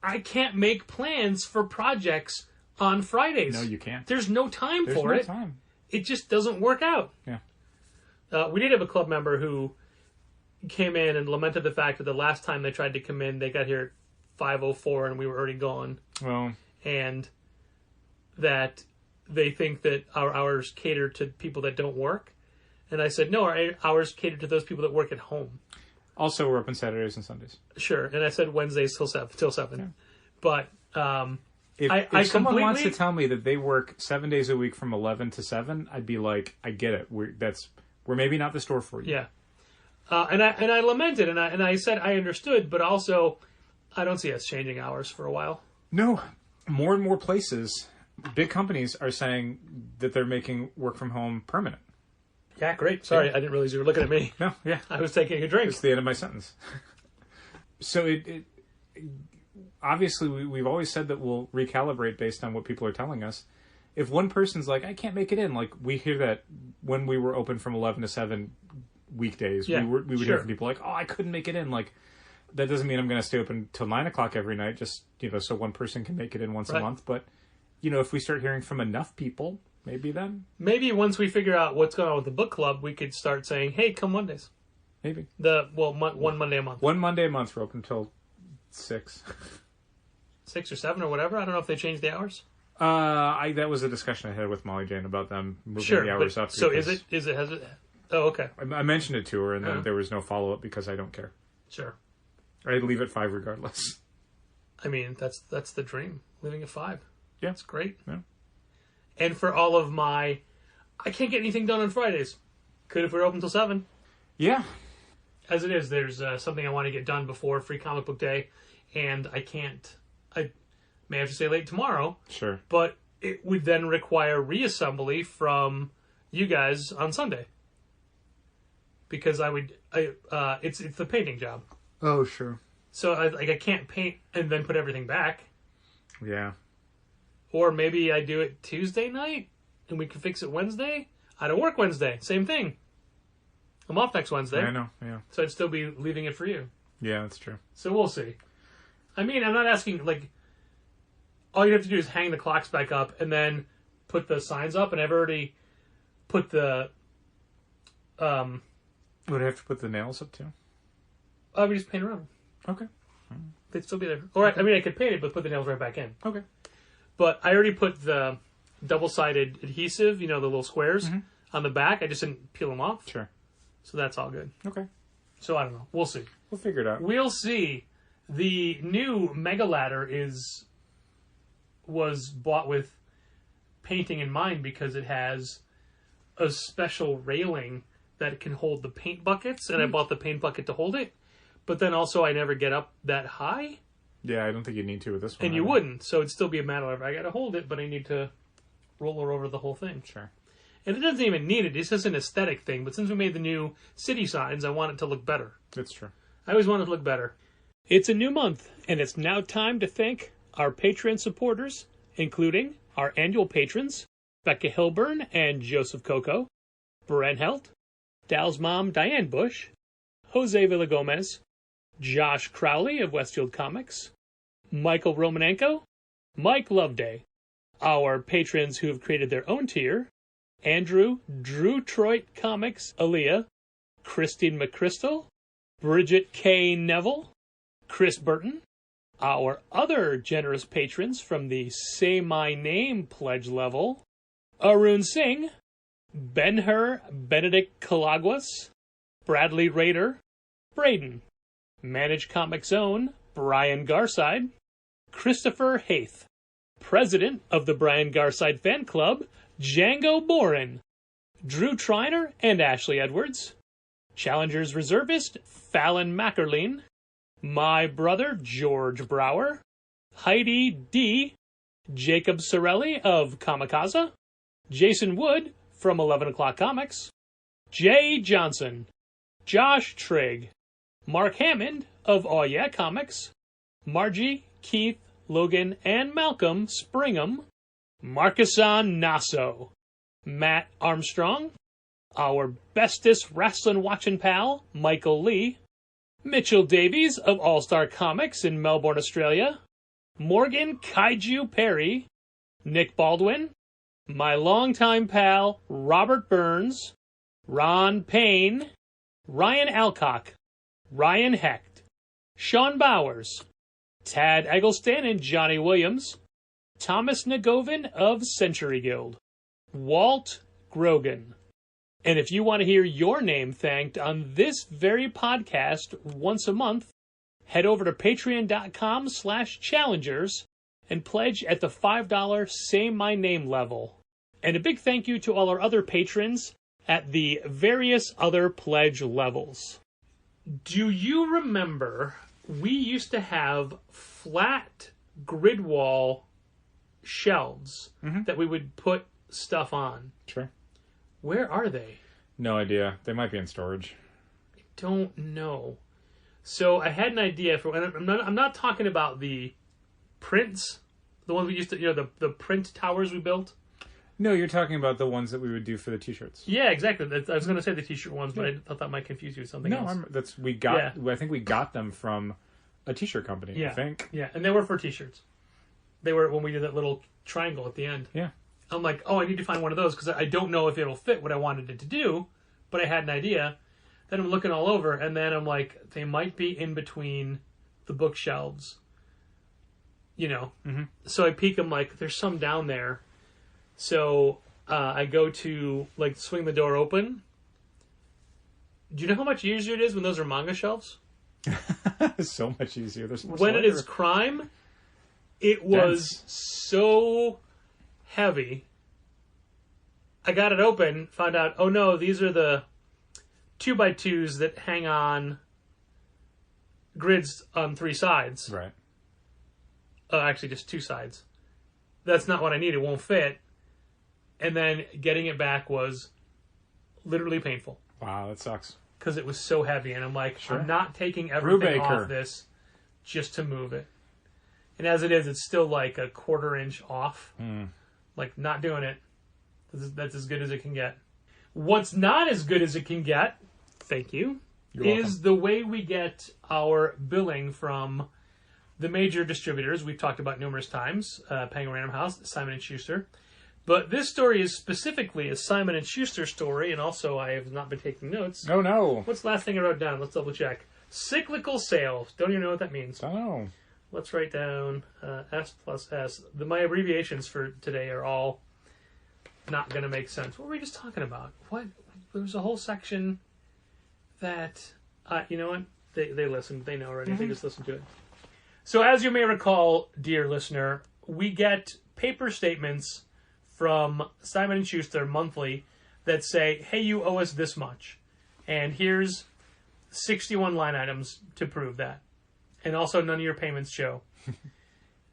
I can't make plans for projects on Fridays. No, you can't. There's no time There's for no it. time. It just doesn't work out. Yeah. We did have a club member who came in and lamented the fact that the last time they tried to come in, they got here at 5:04 and we were already gone. Well, And that they think that our hours cater to people that don't work. And I said, no, our hours cater to those people that work at home. also we're open Saturdays and Sundays. Sure. And I said Wednesdays till 7. Yeah. But If I someone wants to completely- tell me that they work 7 days a week from 11 to 7, I'd be like, I get it. We're maybe not the store for you. yeah. And I lamented and I said I understood, but also I don't see us changing hours for a while. No, more and more places, big companies are saying that they're making work from home permanent. Yeah, great. Sorry, I didn't realize you were looking at me. No, yeah. I was taking a drink. It's the end of my sentence. So it obviously we've always said that we'll recalibrate based on what people are telling us. If one person's like, I can't make it in, like we hear that when we were open from 11 to 7 weekdays, Yeah, we would sure. hear from people like, oh, I couldn't make it in. Like, that doesn't mean I'm going to stay open till 9 o'clock every night, just, so one person can make it in once a month. But, if we start hearing from enough people, maybe then. Maybe once we figure out what's going on with the book club, we could start saying, hey, come Mondays. Maybe. One Monday a month. One Monday a month, we're open till 6. 6 or 7 or whatever. I don't know if they changed the hours. That was a discussion I had with Molly Jane about them moving the hours up. So has it? Oh, okay. I mentioned it to her, and then there was no follow-up because I don't care. Sure. I'd leave at 5 regardless. I mean, that's the dream. Living at 5. Yeah. It's great. Yeah. And for all of I can't get anything done on Fridays. Could if we were open till 7. Yeah. As it is, there's something I want to get done before Free Comic Book Day, and I can't. I may have to stay late tomorrow. Sure. But it would then require reassembly from you guys on Sunday. Because it's the painting job. Oh, sure. So I can't paint and then put everything back. Yeah. Or maybe I do it Tuesday night and we can fix it Wednesday. I don't work Wednesday. Same thing. I'm off next Wednesday. I know, yeah. So I'd still be leaving it for you. Yeah, that's true. So we'll see. I mean, I'm not asking, all you have to do is hang the clocks back up and then put the signs up, and I've already put the... Would I have to put the nails up too? I would just paint around them. Okay. They'd still be there. Or, I mean, I could paint it, but put the nails right back in. Okay. But I already put the double-sided adhesive, the little squares, on the back. I just didn't peel them off. Sure. So that's all good. Okay. So I don't know. We'll see. We'll figure it out. We'll see. The new Mega Ladder was bought with painting in mind because it has a special railing that can hold the paint buckets, and I bought the paint bucket to hold it. But then also I never get up that high. Yeah, I don't think you need to with this one. And you wouldn't, so it'd still be a matter of I got to hold it, but I need to roll her over the whole thing. Sure. And it doesn't even need it. It's just an aesthetic thing. But since we made the new city signs, I want it to look better. That's true. I always want it to look better. It's a new month, and it's now time to thank our Patreon supporters, including our annual patrons, Becca Hilburn and Joseph Coco, Bren Helt, Dal's mom, Diane Bush, Jose Villagomez, Josh Crowley of Westfield Comics, Michael Romanenko, Mike Loveday, our patrons who have created their own tier, Andrew, Drew Troit Comics, Aaliyah, Christine McChrystal, Bridget K. Neville, Chris Burton, our other generous patrons from the Say My Name pledge level, Arun Singh, Ben-Hur Benedict Calaguas, Bradley Rader, Braden, Manage Comics Own, Brian Garside, Christopher Haith, President of the Brian Garside Fan Club, Django Boren, Drew Triner and Ashley Edwards, Challengers Reservist, Fallon Mackerline, my brother George Brower, Heidi D, Jacob Sorelli of Kamikaze, Jason Wood from 11 O'Clock Comics, Jay Johnson, Josh Trigg, Mark Hammond of Aw Yeah Comics, Margie, Keith, Logan, and Malcolm Springham, Marcuson Nasso, Matt Armstrong, our bestest wrestling watching pal, Michael Lee, Mitchell Davies of All-Star Comics in Melbourne, Australia, Morgan Kaiju Perry, Nick Baldwin, my longtime pal, Robert Burns, Ron Payne, Ryan Alcock, Ryan Hecht, Sean Bowers, Tad Eggleston and Johnny Williams, Thomas Nagovin of Century Guild, Walt Grogan. And if you want to hear your name thanked on this very podcast once a month, head over to patreon.com/challengers and pledge at the $5 Say My Name level. And a big thank you to all our other patrons at the various other pledge levels. Do you remember we used to have flat grid wall shelves that we would put stuff on? Sure. Where are they? No idea. They might be in storage. I don't know. So I had an idea for. And I'm not talking about the prints, the ones we used to, the print towers we built. No, you're talking about the ones that we would do for the T-shirts. Yeah, exactly. I was going to say the T-shirt ones, but I thought that might confuse you with something else. I think we got them from a T-shirt company. Yeah. I think. Yeah, and they were for T-shirts. They were when we did that little triangle at the end. Yeah. I'm like, I need to find one of those because I don't know if it'll fit what I wanted it to do, but I had an idea. Then I'm looking all over, and then I'm like, they might be in between the bookshelves. Mm-hmm. So I peek. I'm like, there's some down there. So I go to swing the door open. Do you know how much easier it is when those are manga shelves? So much easier. When it is crime, it was so heavy. I got it open, found out, oh no, these are the 2x2s that hang on grids on 3 sides. Right. Actually, just 2 sides. That's not what I need. It won't fit. And then getting it back was literally painful. Wow, that sucks. Because it was so heavy. And I'm like, sure. I'm not taking everything off this just to move it. And as it is, it's still like a 1/4 inch off. Like, not doing it. That's as good as it can get. What's not as good as it can get, thank you, is the way we get our billing from the major distributors we've talked about numerous times, Penguin Random House, Simon & Schuster. But this story is specifically a Simon & Schuster story, and also I have not been taking notes. Oh, no. What's the last thing I wrote down? Let's double check. Cyclical sales. Don't even know what that means. Oh. Let's write down S+S. My abbreviations for today are all not going to make sense. What were we just talking about? What? There was a whole section that, you know what? They listened. They know already. They just listened to it. So as you may recall, dear listener, we get paper statements from Simon & Schuster monthly that say, hey, you owe us this much. And here's 61 line items to prove that. And also none of your payments show.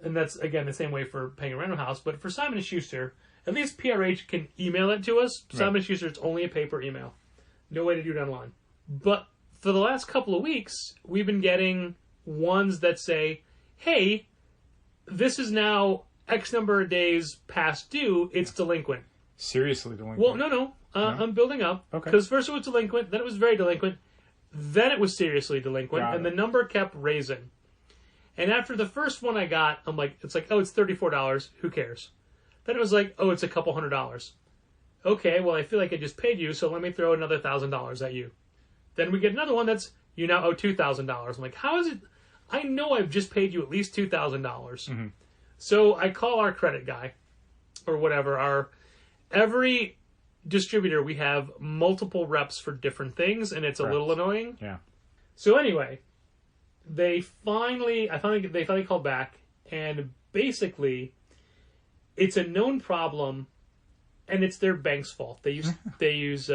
And that's, again, the same way for Penguin Random House. But for Simon & Schuster, at least PRH can email it to us. Right. Simon & Schuster, it's only a paper email. No way to do it online. But for the last couple of weeks, we've been getting ones that say, hey, this is now X number of days past due. It's delinquent. Seriously delinquent? Well, no. I'm building up. Okay. Because first it was delinquent, then it was very delinquent, then it was seriously delinquent, and the number kept raising. And after the first one I got, I'm like, it's $34. Who cares? Then it was like, oh, it's a couple $100. Okay, well, I feel like I just paid you, so let me throw another $1,000 at you. Then we get another one that's, you now owe $2,000. I'm like, how is it? I know I've just paid you at least $2,000. Mm-hmm. So I call our credit guy, or whatever. Every distributor, we have multiple reps for different things, and it's a little annoying. Yeah. So anyway, they finally called back, and basically, it's a known problem, and it's their bank's fault. They use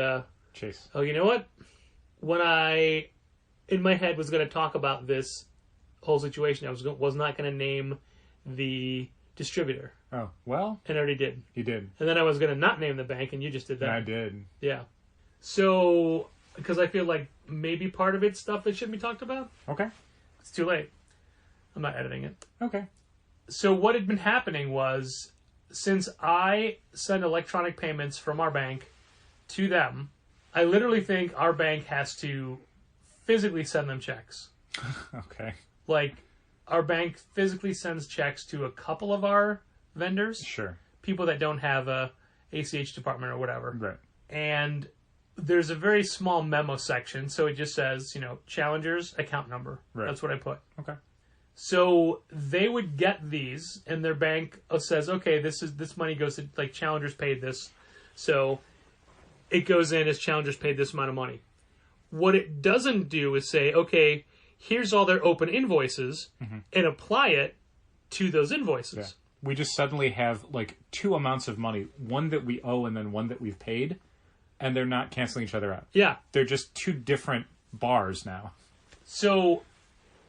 Chase. Oh, you know what? When I, in my head, was going to talk about this whole situation, I was not going to name the distributor. Oh, well. And I already did. You did. And then I was going to not name the bank, and you just did that. I did. Yeah. So, because I feel like maybe part of it's stuff that shouldn't be talked about. Okay. It's too late. I'm not editing it. Okay. So what had been happening was, since I send electronic payments from our bank to them, I literally think our bank has to physically send them checks. Okay. Like, our bank physically sends checks to a couple of our vendors. Sure. People that don't have a ACH department or whatever. Right. And there's a very small memo section, so it just says, Challenger's account number. Right. That's what I put. Okay. So they would get these, and their bank says, okay, this money goes to, Challenger's paid this. So it goes in as Challenger's paid this amount of money. What it doesn't do is say, okay, here's all their open invoices, and apply it to those invoices. Yeah. We just suddenly have, 2 amounts of money, one that we owe and then one that we've paid, and they're not canceling each other out. Yeah. They're just 2 different bars now. So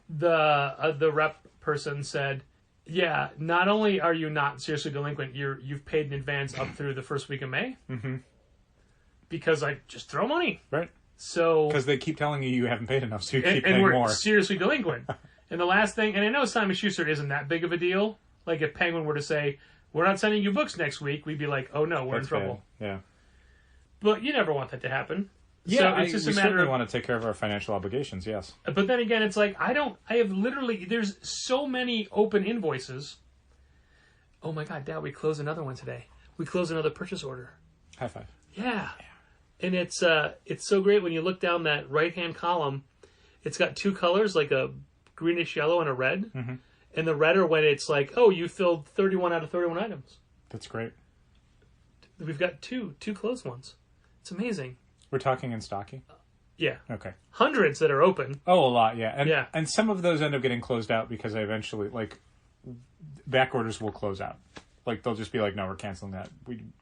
the rep person said, yeah, not only are you not seriously delinquent, you've paid in advance up through the first week of May. Mm-hmm. Because I just throw money. Right. So because they keep telling you haven't paid enough, so you keep paying and we're more. Seriously delinquent. And the last thing, and I know Simon Schuster isn't that big of a deal. Like if Penguin were to say, we're not sending you books next week, we'd be like, oh no, we're in trouble. Bad. Yeah. But you never want that to happen. Yeah, so it's just we a matter certainly of, want to take care of our financial obligations, yes. But then again, it's like, there's so many open invoices. Oh my God, Dad, we closed another one today. We closed another purchase order. High five. Yeah. And it's so great when you look down that right-hand column. It's got two colors, like a greenish yellow and a red. Mm-hmm. And the red are when it's like, oh, you filled 31 out of 31 items. That's great. We've got two closed ones. It's amazing. We're talking in Stocky? Yeah. Okay. Hundreds that are open. Oh, a lot, yeah. And, yeah. And some of those end up getting closed out because I eventually, like, back orders will close out. Like, they'll just be like, no, we're canceling that.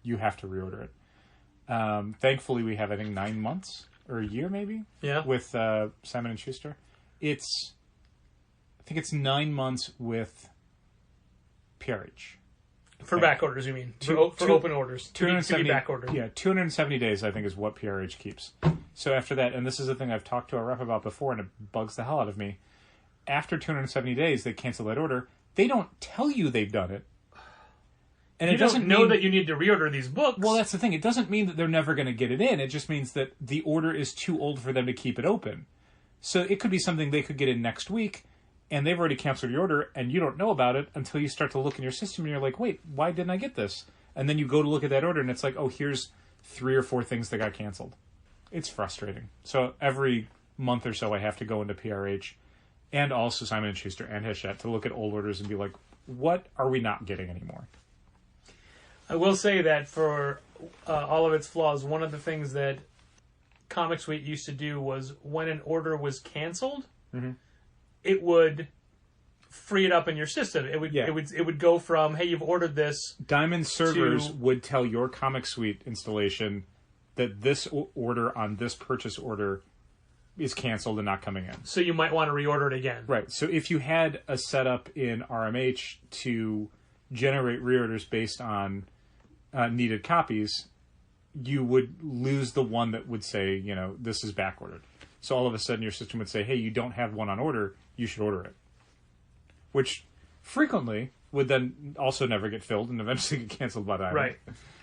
You have to reorder it. Thankfully, we have, I think, 9 months or a year, maybe? Yeah. With Simon & Schuster. I think it's 9 months with PRH. For back orders, you mean? For open orders. To be back ordered. Yeah, 270 days, I think, is what PRH keeps. So after that, and this is a thing I've talked to a rep about before, and it bugs the hell out of me. After 270 days, they cancel that order. They don't tell you they've done it. And you don't know that you need to reorder these books. Well, that's the thing. It doesn't mean that they're never going to get it in. It just means that the order is too old for them to keep it open. So it could be something they could get in next week, and they've already canceled your order, and you don't know about it until you start to look in your system, and you're like, wait, why didn't I get this? And then you go to look at that order, and it's like, oh, here's 3 or 4 things that got canceled. It's frustrating. So every month or so I have to go into PRH and also Simon & Schuster and Hachette to look at old orders and be like, what are we not getting anymore? I will say that for all of its flaws, one of the things that Comic Suite used to do was when an order was canceled, mm-hmm. it would free it up in your system. It would go from, hey, you've ordered this. Diamond servers would tell your Comic Suite installation that this order on this purchase order is canceled and not coming in. So you might want to reorder it again. Right. So if you had a setup in RMH to generate reorders based on needed copies, you would lose the one that would say, this is back ordered. So all of a sudden your system would say, hey, you don't have one on order, you should order it. Which frequently would then also never get filled and eventually get canceled by Diamond. Right.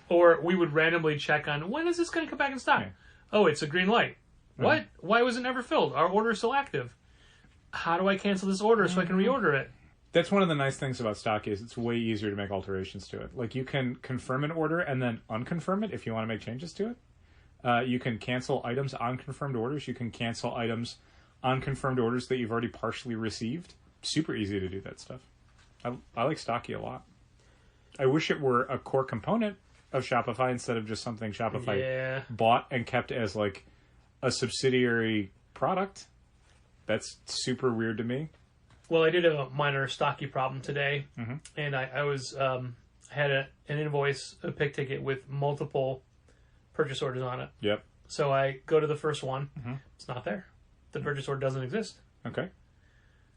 Or we would randomly check on, when is this going to come back in stock? Yeah. Oh, it's a green light. What? Why was it never filled? Our order is still active. How do I cancel this order so I can reorder it? That's one of the nice things about Stocky is it's way easier to make alterations to it. Like, you can confirm an order and then unconfirm it if you want to make changes to it. You can cancel items on confirmed orders. You can cancel items on confirmed orders that you've already partially received. Super easy to do that stuff. I like Stocky a lot. I wish it were a core component of Shopify instead of just something Shopify bought and kept as, like, a subsidiary product. That's super weird to me. Well, I did have a minor Stocky problem today, mm-hmm. and I was had an invoice, a pick ticket with multiple purchase orders on it. Yep. So I go to the first one. Mm-hmm. It's not there. The purchase order doesn't exist. Okay.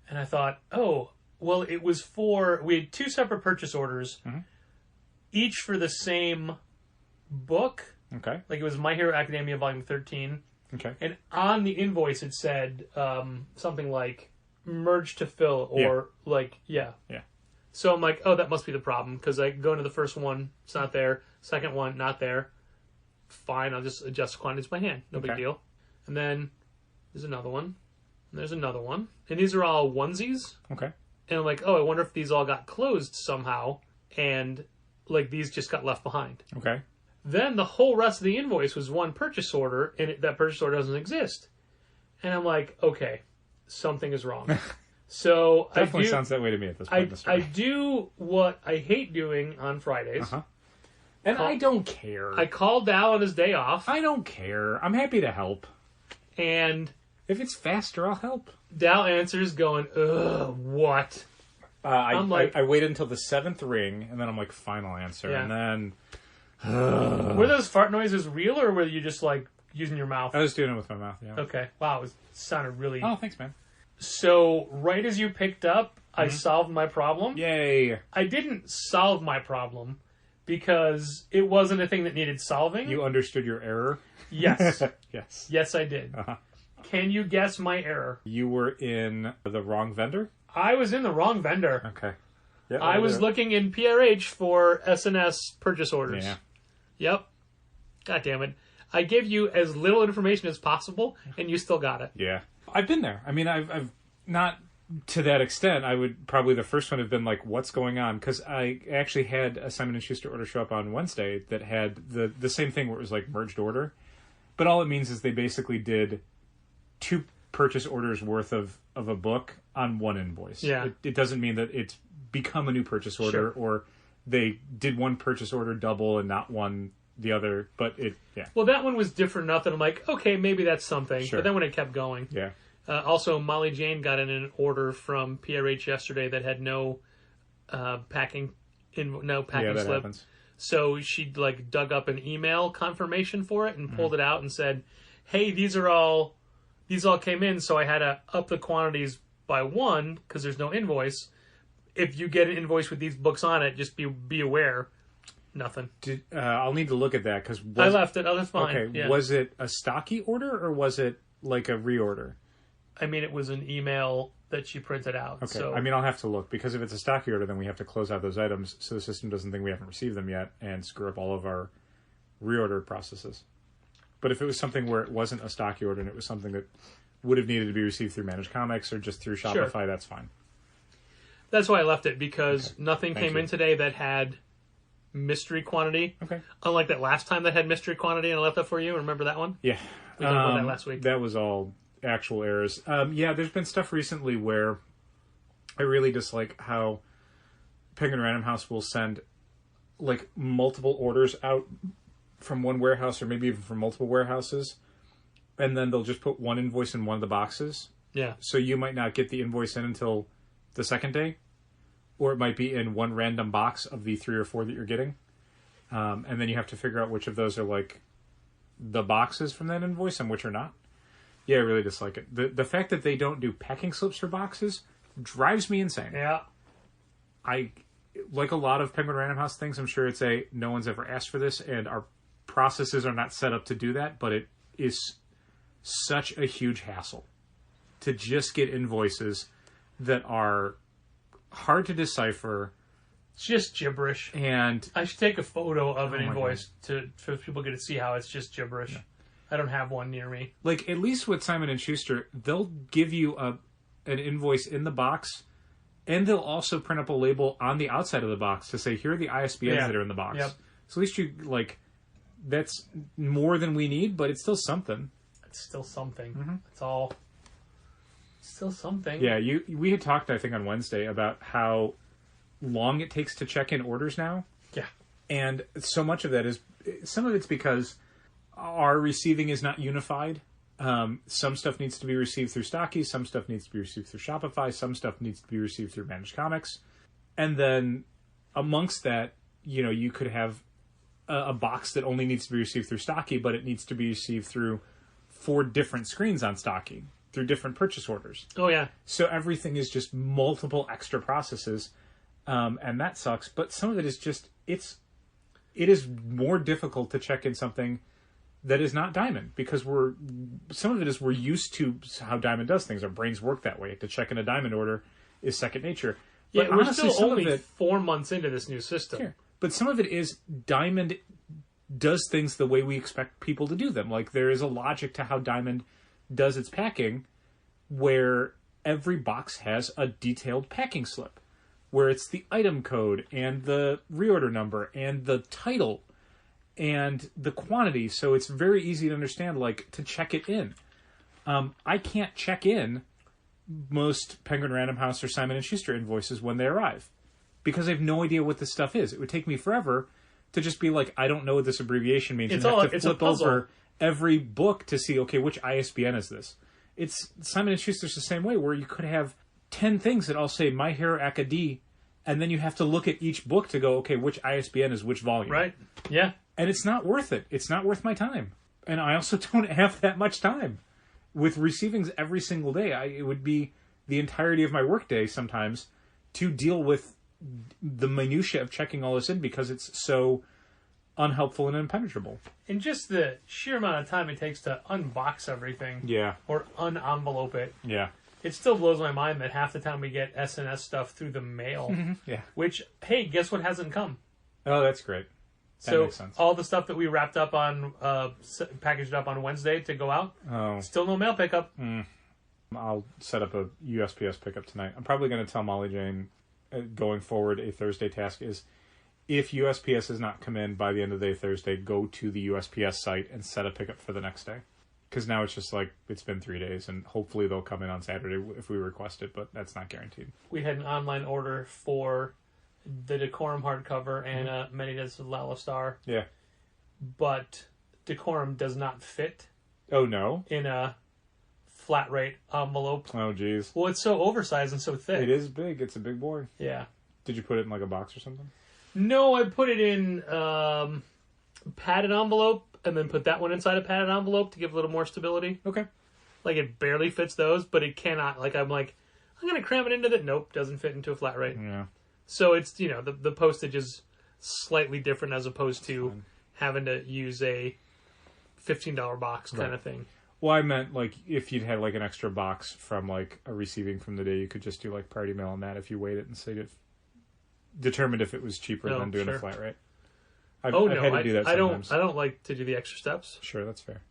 And I thought, oh, well, it was we had 2 separate purchase orders, mm-hmm. each for the same book. Okay. Like, it was My Hero Academia Volume 13. Okay. And on the invoice it said something like merge to fill or yeah. So I'm like, oh, that must be the problem, because I go into the first one, it's not there. Second one, not there. Fine, I'll just adjust the quantities by hand. No big deal. And then there's another one. And there's another one. And these are all onesies. Okay. And I'm like, oh, I wonder if these all got closed somehow and like these just got left behind. Okay. Then the whole rest of the invoice was one purchase order, and that purchase order doesn't exist. And I'm like, okay, something is wrong. So definitely sounds that way to me at this point in the story. I do what I hate doing on Fridays. Uh-huh. And I don't care. I called Dal on his day off. I don't care. I'm happy to help. And if it's faster, I'll help. Dal answers going, ugh, what? I waited until the 7th ring, and then I'm like, final answer. Yeah. And then... Were those fart noises real, or were you just like using your mouth? I was doing it with my mouth, yeah. Okay. Wow, it sounded really... Oh, thanks, man. So, right as you picked up, mm-hmm. I solved my problem. Yay. I didn't solve my problem because it wasn't a thing that needed solving. You understood your error? Yes. Yes. Yes, I did. Uh-huh. Can you guess my error? You were in the wrong vendor? I was in the wrong vendor. Okay. Yeah, I was looking in PRH for SNS purchase orders. Yeah. Yep. God damn it. I gave you as little information as possible, and you still got it. Yeah. I've been there. I mean, I've not to that extent. I would probably the first one have been like, what's going on? Because I actually had a Simon & Schuster order show up on Wednesday that had the same thing where it was like merged order. But all it means is they basically did 2 purchase orders worth of a book on one invoice. Yeah. It doesn't mean that it's become a new purchase order or they did one purchase order double and not one the other. But yeah. Well, that one was different enough that I'm like, okay, maybe that's something. Sure. But then when it kept going. Yeah. Also, Molly Jane got in an order from PRH yesterday that had no packing Yeah, that slip. happens. So she like dug up an email confirmation for it and pulled it out and said, "Hey, these all came in, so I had to up the quantities by 1 because there's no invoice. If you get an invoice with these books on it, just be aware." Nothing. I'll need to look at that because I left it. Oh, that's fine. Okay, Yeah. was it a Stocky order or was it like a reorder? I mean, it was an email that she printed out. Okay, So I mean, I'll have to look because if it's a Stocky order, then we have to close out those items so the system doesn't think we haven't received them yet and screw up all of our reorder processes. But if it was something where it wasn't a Stocky order and it was something that would have needed to be received through Managed Comics or just through Shopify, that's fine. that's why I left it because nothing Thank came you. in today that had mystery quantity. Okay. Unlike that last time that had mystery quantity and I left that for you. Remember that one? Yeah. We talked about that last week. That was all actual errors. Yeah, there's been stuff recently where I really dislike how Penguin Random House will send like multiple orders out from one warehouse or maybe even from multiple warehouses, and then they'll just put one invoice in one of the boxes. Yeah. So you might not get the invoice in until the second day, or it might be in one random box of the 3 or 4 that you're getting. And then you have to figure out which of those are like the boxes from that invoice and which are not. Yeah, I really dislike it. The fact that they don't do packing slips for boxes drives me insane. Yeah. I like a lot of Penguin Random House things. I'm sure it's no one's ever asked for this, and our processes are not set up to do that. But it is such a huge hassle to just get invoices that are hard to decipher. It's just gibberish. And I should take a photo of an my invoice for people to see how it's just gibberish. Yeah. I don't have one near me. like at least with Simon & Schuster, they'll give you an invoice in the box, and they'll also print up a label on the outside of the box to say, here are the ISBNs that are in the box. Yep. So at least you, like, that's more than we need, but it's still something. It's still something. It's all still something. Yeah, we had talked, I think, on Wednesday about how long it takes to check in orders now. Yeah. And so much of that is, some of it's because our receiving is not unified. Some stuff needs to be received through Stocky, some stuff needs to be received through Shopify, some stuff needs to be received through Managed Comics. And then amongst that, you could have a box that only needs to be received through Stocky, but it needs to be received through 4 different screens on Stocky, through different purchase orders. Oh, yeah. So everything is just multiple extra processes, and that sucks. But some of it is just, it is more difficult to check in something that is not Diamond, because some of it is we're used to how Diamond does things. Our brains work that way. To check in a Diamond order is second nature. But Yeah, we're honestly, still some only of it, 4 months into this new system. Sure. But some of it is Diamond does things the way we expect people to do them. Like, there is a logic to how Diamond does its packing, where every box has a detailed packing slip, where it's the item code and the reorder number and the title and the quantity. So it's very easy to understand, like, to check it in. I can't check in most Penguin Random House or Simon & Schuster invoices when they arrive, because I have no idea what this stuff is. It would take me forever to just be like, I don't know what this abbreviation means. It's and have all- to it's a flip puzzle. over every book to see, okay, which ISBN is this? It's Simon & Schuster's the same way, where you could have 10 things that all say My Hero Academia, and then you have to look at each book to go, okay, which ISBN is which volume? Right? Yeah. And it's not worth it. It's not worth my time. And I also don't have that much time. With receivings every single day, it would be the entirety of my workday sometimes to deal with the minutia of checking all this in, because it's so unhelpful and impenetrable. And just the sheer amount of time it takes to unbox everything. Yeah. Or unenvelope it. Yeah. It still blows my mind that half the time we get SNS stuff through the mail. Yeah. Which, hey, guess what hasn't come? Oh, that's great. That makes sense. All the stuff that we wrapped up on, packaged up on Wednesday to go out, still no mail pickup. I'll set up a USPS pickup tonight. I'm probably going to tell Molly Jane, going forward, a Thursday task is, if USPS has not come in by the end of the day Thursday, go to the USPS site and set a pickup for the next day. Because now it's just like, it's been 3 days, and hopefully they'll come in on Saturday if we request it, but that's not guaranteed. We had an online order for the Decorum hardcover and Menidas Lala Star. Yeah. But Decorum does not fit. Oh, no? In a flat rate envelope. Oh, geez. Well, it's so oversized and so thick. It is big. It's a big boy. Yeah. Did you put it in like a box or something? No, I put it in padded envelope and then put that one inside a padded envelope to give a little more stability. Okay. Like, it barely fits those, but it cannot. Like, I'm going to cram it into that. Nope, doesn't fit into a flat rate. Yeah. So it's, the postage is slightly different as opposed to having to use a $15 box kind of thing. Well, I meant, like, if you'd had, like, an extra box from, like, a receiving from the day, you could just do, like, priority mail on that if you weighed it and determined if it was cheaper than doing a flat rate. I've had to do that sometimes. I don't like to do the extra steps. Sure, that's fair.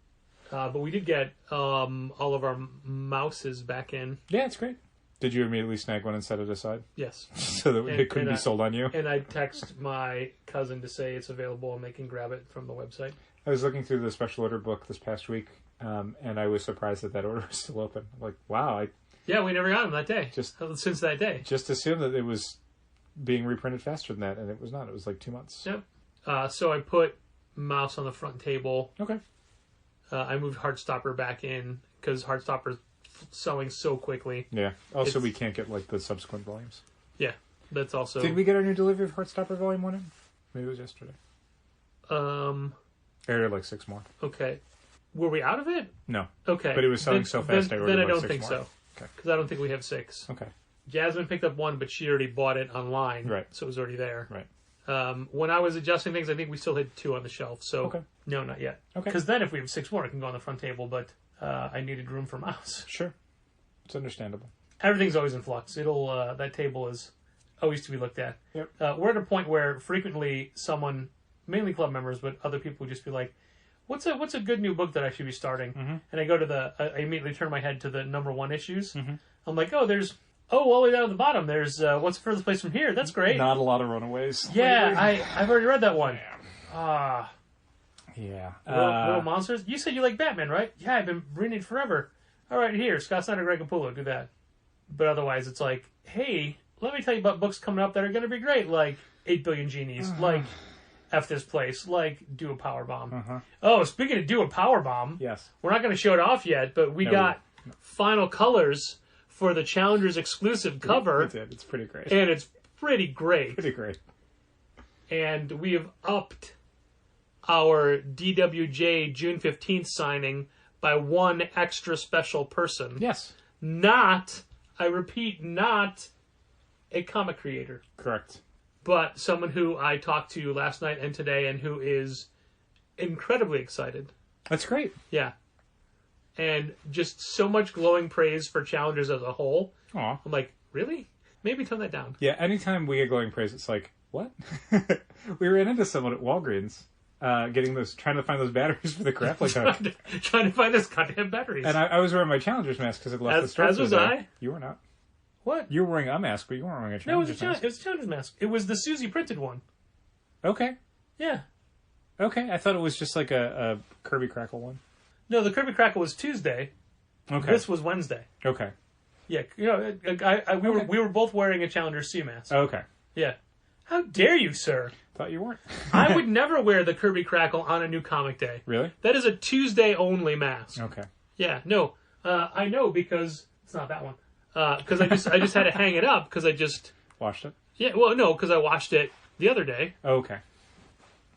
But we did get all of our mouses back in. Yeah, it's great. Did you immediately snag one and set it aside? Yes. So that it couldn't be sold on you? And I text my cousin to say it's available and they can grab it from the website. I was looking through the special order book this past week, and I was surprised that order was still open. Like, wow. Yeah, we never got them that day. Since that day. Just assumed that it was being reprinted faster than that, and it was not. It was like 2 months. Yep. So I put mouse on the front table. Okay. I moved Heartstopper back in because Heartstopper's selling so quickly. Yeah. Also, we can't get like the subsequent volumes. Yeah, that's also. Did we get our new delivery of Heartstopper Volume 1 in? Maybe it was yesterday. I ordered like 6 more. Okay. Were we out of it? No. Okay. But it was selling so fast I ordered then I like don't 6 think more. so. Okay. Because I don't think we have 6. Okay. Jasmine picked up 1, but she already bought it online. Right. So it was already there. Right. When I was adjusting things, I think we still had 2 on the shelf. So no, not yet. Okay. Because then if we have 6 more, it can go on the front table. But I needed room for mouse. Sure. It's understandable. Everything's always in flux. That table is always to be looked at. Yep. We're at a point where frequently someone, mainly club members, but other people would just be like, "What's a good new book that I should be starting?" Mm-hmm. And I go to I immediately turn my head to the number 1 issues. Mm-hmm. I'm like, all the way down at the bottom, there's What's the Furthest Place from Here? That's great. Not a lot of runaways. Yeah, I've already read that one. Yeah. Little Monsters? You said you like Batman, right? Yeah, I've been reading it forever. All right, here, Scott Snyder, Greg Capullo, do that. But otherwise, it's like, hey, let me tell you about books coming up that are going to be great, like 8 Billion Genies, like F This Place, like Do a Powerbomb. Oh, speaking of Do a Powerbomb, yes, we're not going to show it off yet, but we got final colors for the Challengers exclusive cover. It's pretty great. And it's pretty great. Pretty great. And we have upped our DWJ June 15th signing by 1 extra special person. Yes. Not, I repeat, not a comic creator. Correct. But someone who I talked to last night and today and who is incredibly excited. That's great. Yeah. And just so much glowing praise for Challengers as a whole. Aw. I'm like, really? Maybe tone that down. Yeah, anytime we get glowing praise, it's like, what? We ran into someone at Walgreens trying to find those batteries for the grappling hook. trying to find those goddamn batteries. And I was wearing my Challenger's mask because it left the store. As was I. You were not. What? You were wearing a mask, but you weren't wearing a Challenger's mask. It was a Challenger's mask. It was the Susie printed one. Okay. Yeah. Okay, I thought it was just like a Kirby Crackle one. No, the Kirby Crackle was Tuesday. Okay. This was Wednesday. Okay. Yeah, we were both wearing a Challenger C mask. Okay. Yeah. How dare you, sir? Thought you weren't. I would never wear the Kirby Crackle on a new comic day. Really? That is a Tuesday only mask. Okay. Yeah, no. I know because it's not that one. Because I just had to hang it up because I just washed it. Yeah, well, no, because I washed it the other day. Oh, okay.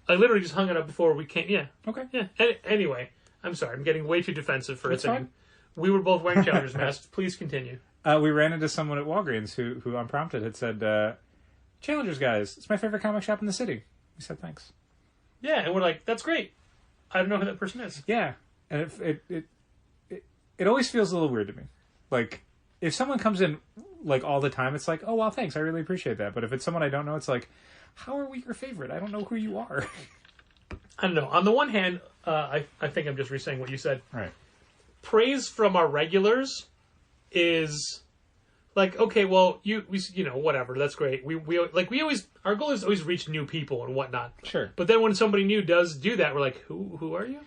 I literally just hung it up before we came. Yeah. Okay. Yeah. Anyway, I'm sorry. I'm getting way too defensive for a second. Fine. We were both wearing Challengers masks. Please continue. We ran into someone at Walgreens who unprompted, had said, Challengers, guys, it's my favorite comic shop in the city. We said thanks. Yeah, and we're like, that's great. I don't know who that person is. Yeah. And it always feels a little weird to me. Like, if someone comes in like all the time, it's like, oh, well, thanks. I really appreciate that. But if it's someone I don't know, it's like, how are we your favorite? I don't know who you are. I don't know. On the one hand, I think I'm just re-saying what you said. Right. Praise from our regulars is like, okay, well, you know, whatever, that's great. We always, our goal is always reach new people and whatnot. Sure. But then when somebody new does do that, we're like, who are you?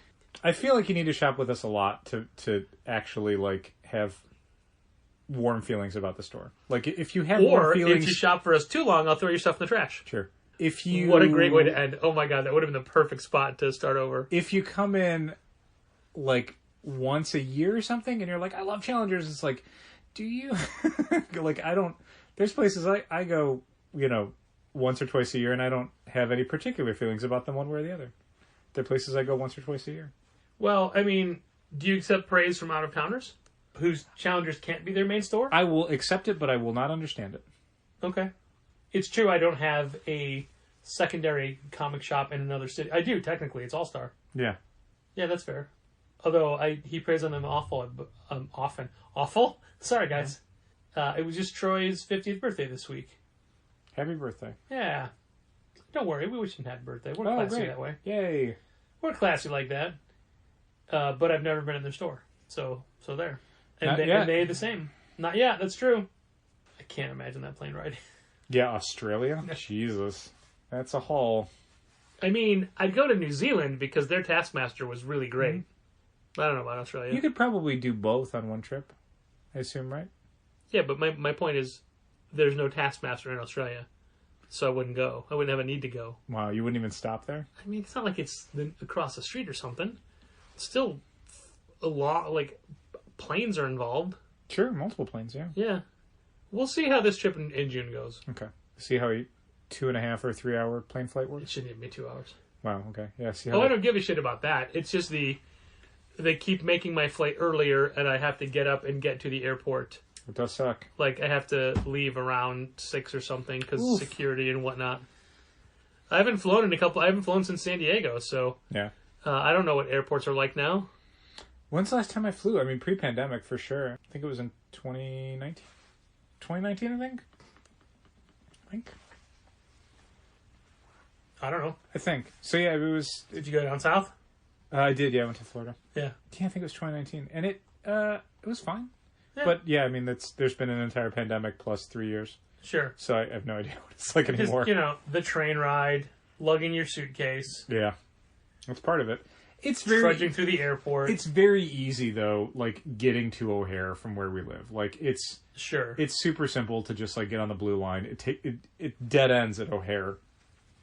I feel like you need to shop with us a lot to actually like have warm feelings about the store. Like if you have warm feelings, if you shop for us too long, I'll throw your stuff in the trash. Sure. If you, what a great way to end. Oh my God, that would have been the perfect spot to start over. If you come in like once a year or something and you're like, I love Challengers, it's like, do you? Like, I don't, there's places I go, you know, once or twice a year and I don't have any particular feelings about them one way or the other. There are places I go once or twice a year. Well, I mean, do you accept praise from out-of-towners whose Challengers can't be their main store? I will accept it, but I will not understand it. Okay. It's true I don't have a secondary comic shop in another city. I do, technically. It's All-Star. Yeah. Yeah, that's fair. Although he prays on them often. Awful? Sorry, guys. It was just Troy's 50th birthday this week. Happy birthday. Yeah. Don't worry, we wish him happy birthday. We're classy great. that way. Yay. We're classy like that. But I've never been in their store. So there. And they the same. Not yet, that's true. I can't imagine that plane ride. Yeah, Australia? Jesus. That's a haul. I mean, I'd go to New Zealand because their Taskmaster was really great. Mm-hmm. I don't know about Australia. You could probably do both on one trip, I assume, right? Yeah, but my point is there's no Taskmaster in Australia. So I wouldn't go. I wouldn't have a need to go. Wow, you wouldn't even stop there? I mean, it's not like it's across the street or something. It's still a lot, like, planes are involved. Sure, multiple planes, yeah. Yeah. We'll see how this trip in June goes. Okay. See how a 2.5 or 3 hour plane flight It works? shouldn't even be 2 hours. Wow, okay. Yeah, see how I don't give a shit about that. It's just they keep making my flight earlier, and I have to get up and get to the airport. It does suck. Like, I have to leave around 6 or something because security and whatnot. I haven't flown since San Diego, so yeah. I don't know what airports are like now. When's the last time I flew? I mean, pre-pandemic for sure. I think it was in 2019. 2019, I think. I don't know. I think. So yeah, it was. Did you go down south? I did. Yeah, I went to Florida. Yeah. Yeah, I think it was 2019, and it was fine. Yeah. But yeah, I mean, there's been an entire pandemic plus 3 years. Sure. So I have no idea what it's like anymore. Just, the train ride, lugging your suitcase. Yeah, that's part of it. It's very trudging through the airport. It's very easy though, like getting to O'Hare from where we live. Like it's super simple to just like get on the blue line. It dead ends at O'Hare.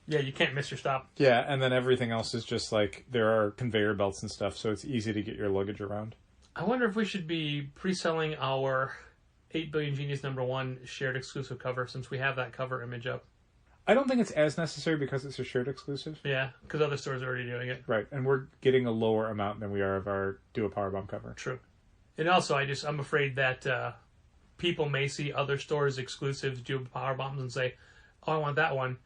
Yeah, you can't miss your stop. Yeah, and then everything else is just like there are conveyor belts and stuff, so it's easy to get your luggage around. I wonder if we should be pre-selling our 8 Billion Genius #1 shared exclusive cover since we have that cover image up. I don't think it's as necessary because it's a shared exclusive. Yeah, because other stores are already doing it. Right, and we're getting a lower amount than we are of our Do a Powerbomb cover. True. And also, I'm afraid that people may see other stores' exclusives do Powerbombs and say, oh, I want that one.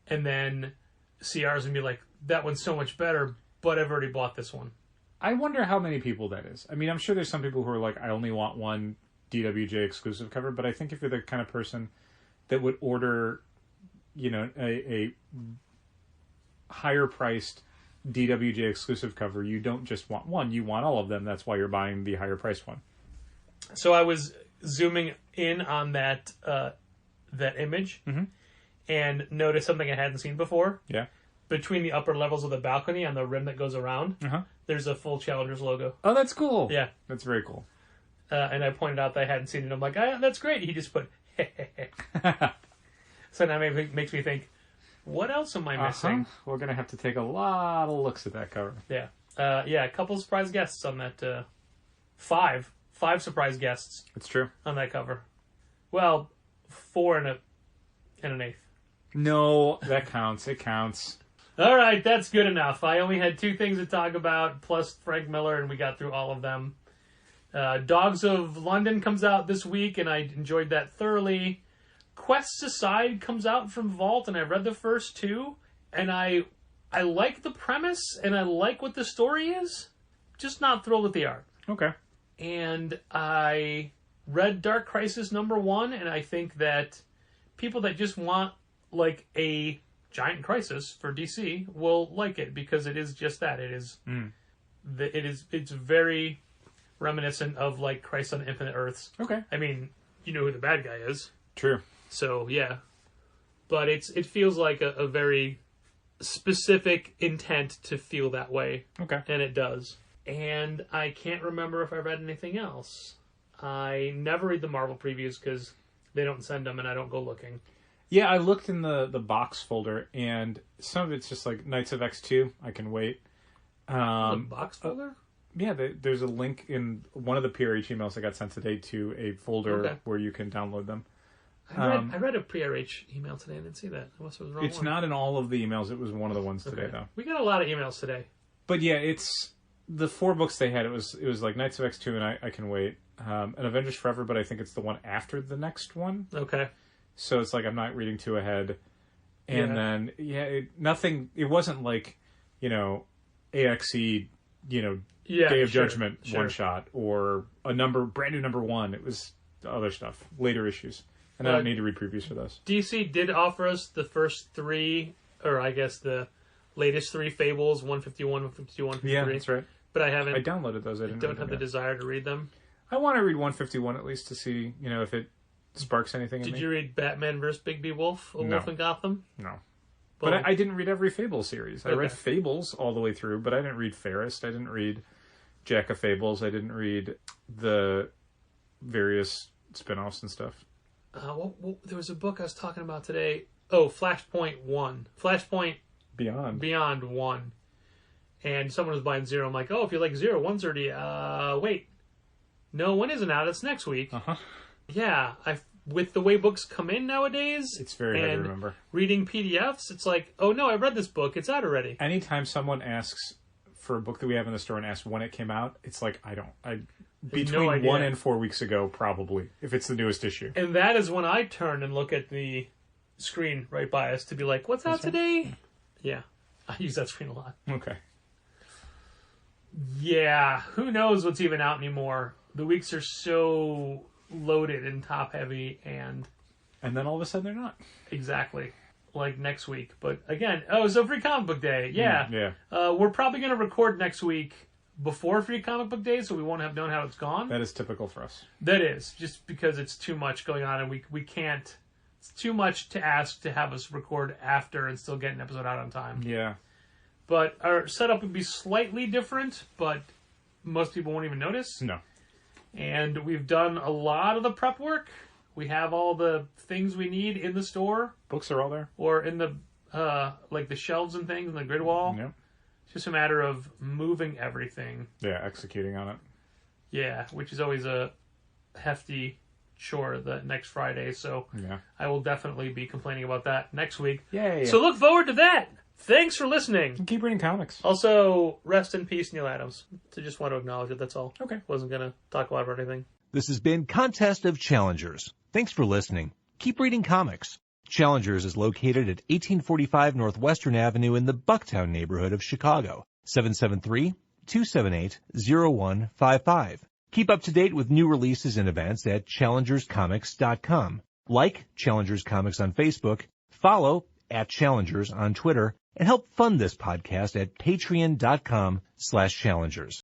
And then see ours and be like, that one's so much better, but I've already bought this one. I wonder how many people that is. I mean, I'm sure there's some people who are like, I only want one DWJ exclusive cover, but I think if you're the kind of person that would order, a higher priced DWJ exclusive cover, you don't just want one, you want all of them. That's why you're buying the higher priced one. So I was zooming in on that image and noticed something I hadn't seen before. Yeah. Between the upper levels of the balcony on the rim that goes around, there's a full Challengers logo. Oh, that's cool. Yeah. That's very cool. And I pointed out that I hadn't seen it. I'm like, that's great. He just put, So now it makes me think, what else am I missing? We're going to have to take a lot of looks at that cover. Yeah. A couple of surprise guests on that. Five surprise guests. It's true. On that cover. Well, 4 and an eighth. No, that counts. It counts. All right, that's good enough. I only had 2 things to talk about, plus Frank Miller, and we got through all of them. Dogs of London comes out this week, and I enjoyed that thoroughly. Quests Aside comes out from Vault, and I read the first 2, and I like the premise, and I like what the story is, just not thrilled with the art. Okay. And I read Dark Crisis #1, and I think that people that just want like a giant crisis for DC will like it because it is just that. It is it's very reminiscent of like Crisis on Infinite Earths. Okay. I mean, you know who the bad guy is. True. So yeah, but it feels like a very specific intent to feel that way. Okay. And it does. And I can't remember if I read anything else. I never read the Marvel previews because they don't send them and I don't go looking. Yeah, I looked in the box folder, and some of it's just like Knights of X2. I can wait. The box folder? Yeah, there's a link in one of the PRH emails I got sent today to a folder where you can download them. I read a PRH email today and didn't see that. Unless it was the wrong It's one. not in all of the emails. It was one of the ones today, though. We got a lot of emails today. But yeah, it's the 4 books they had. It was like Knights of X2 and I Can Wait, and Avengers Forever, but I think it's the one after the next one. Okay. So it's like I'm not reading 2 ahead. And then, it wasn't like, AXE, Day of Judgment one shot or a brand new number 1. It was other stuff, later issues. And I don't need to read previews for those. DC did offer us the first 3, or I guess the latest 3 Fables, 151, 152, 153. Yeah, that's right. But I haven't. I downloaded those. I don't have the desire to read them. I want to read 151 at least to see, if it sparks anything in me. Did you read Batman vs. Bigby Wolf? Wolf in Gotham? No. But I didn't read every Fable series. I read Fables all the way through, but I didn't read Fairest. I didn't read Jack of Fables. I didn't read the various spin-offs and stuff. There was a book I was talking about today. Oh, Flashpoint 1. Flashpoint Beyond 1. And someone was buying 0. I'm like, if you like 0, 1's already... wait. No, 1 isn't out. It's next week. Uh-huh. Yeah, with the way books come in nowadays... It's very hard to remember. Reading PDFs, it's like, oh no, I read this book. It's out already. Anytime someone asks for a book that we have in the store and asks when it came out, it's like, between 1 and 4 weeks ago, probably, if it's the newest issue. And that is when I turn and look at the screen right by us to be like, what's out today? Yeah, I use that screen a lot. Okay. Yeah, who knows what's even out anymore. The weeks are so loaded and top-heavy, and then all of a sudden they're not. Exactly. Like next week. But again, so Free Comic Book Day. Yeah. Yeah. We're probably going to record next week before Free Comic Book Day, so we won't have known how it's gone. That is typical for us. That is, just because it's too much going on, and we can't... It's too much to ask to have us record after and still get an episode out on time. Yeah. But our setup would be slightly different, but most people won't even notice. No. And we've done a lot of the prep work. We have all the things we need in the store. Books are all there. Or in the, like the shelves and things and the grid wall. Yep. It's just a matter of moving everything. Yeah, executing on it. Yeah, which is always a hefty chore the next Friday. So yeah. I will definitely be complaining about that next week. Yay. So look forward to that. Thanks for listening. And keep reading comics. Also, rest in peace, Neil Adams. I just want to acknowledge it, that's all. Okay. Wasn't going to talk about it or anything. This has been Contest of Challengers. Thanks for listening. Keep reading comics. Challengers is located at 1845 Northwestern Avenue in the Bucktown neighborhood of Chicago. 773-278-0155. Keep up to date with new releases and events at challengerscomics.com. Like Challengers Comics on Facebook, follow @Challengers on Twitter, and help fund this podcast at patreon.com/challengers.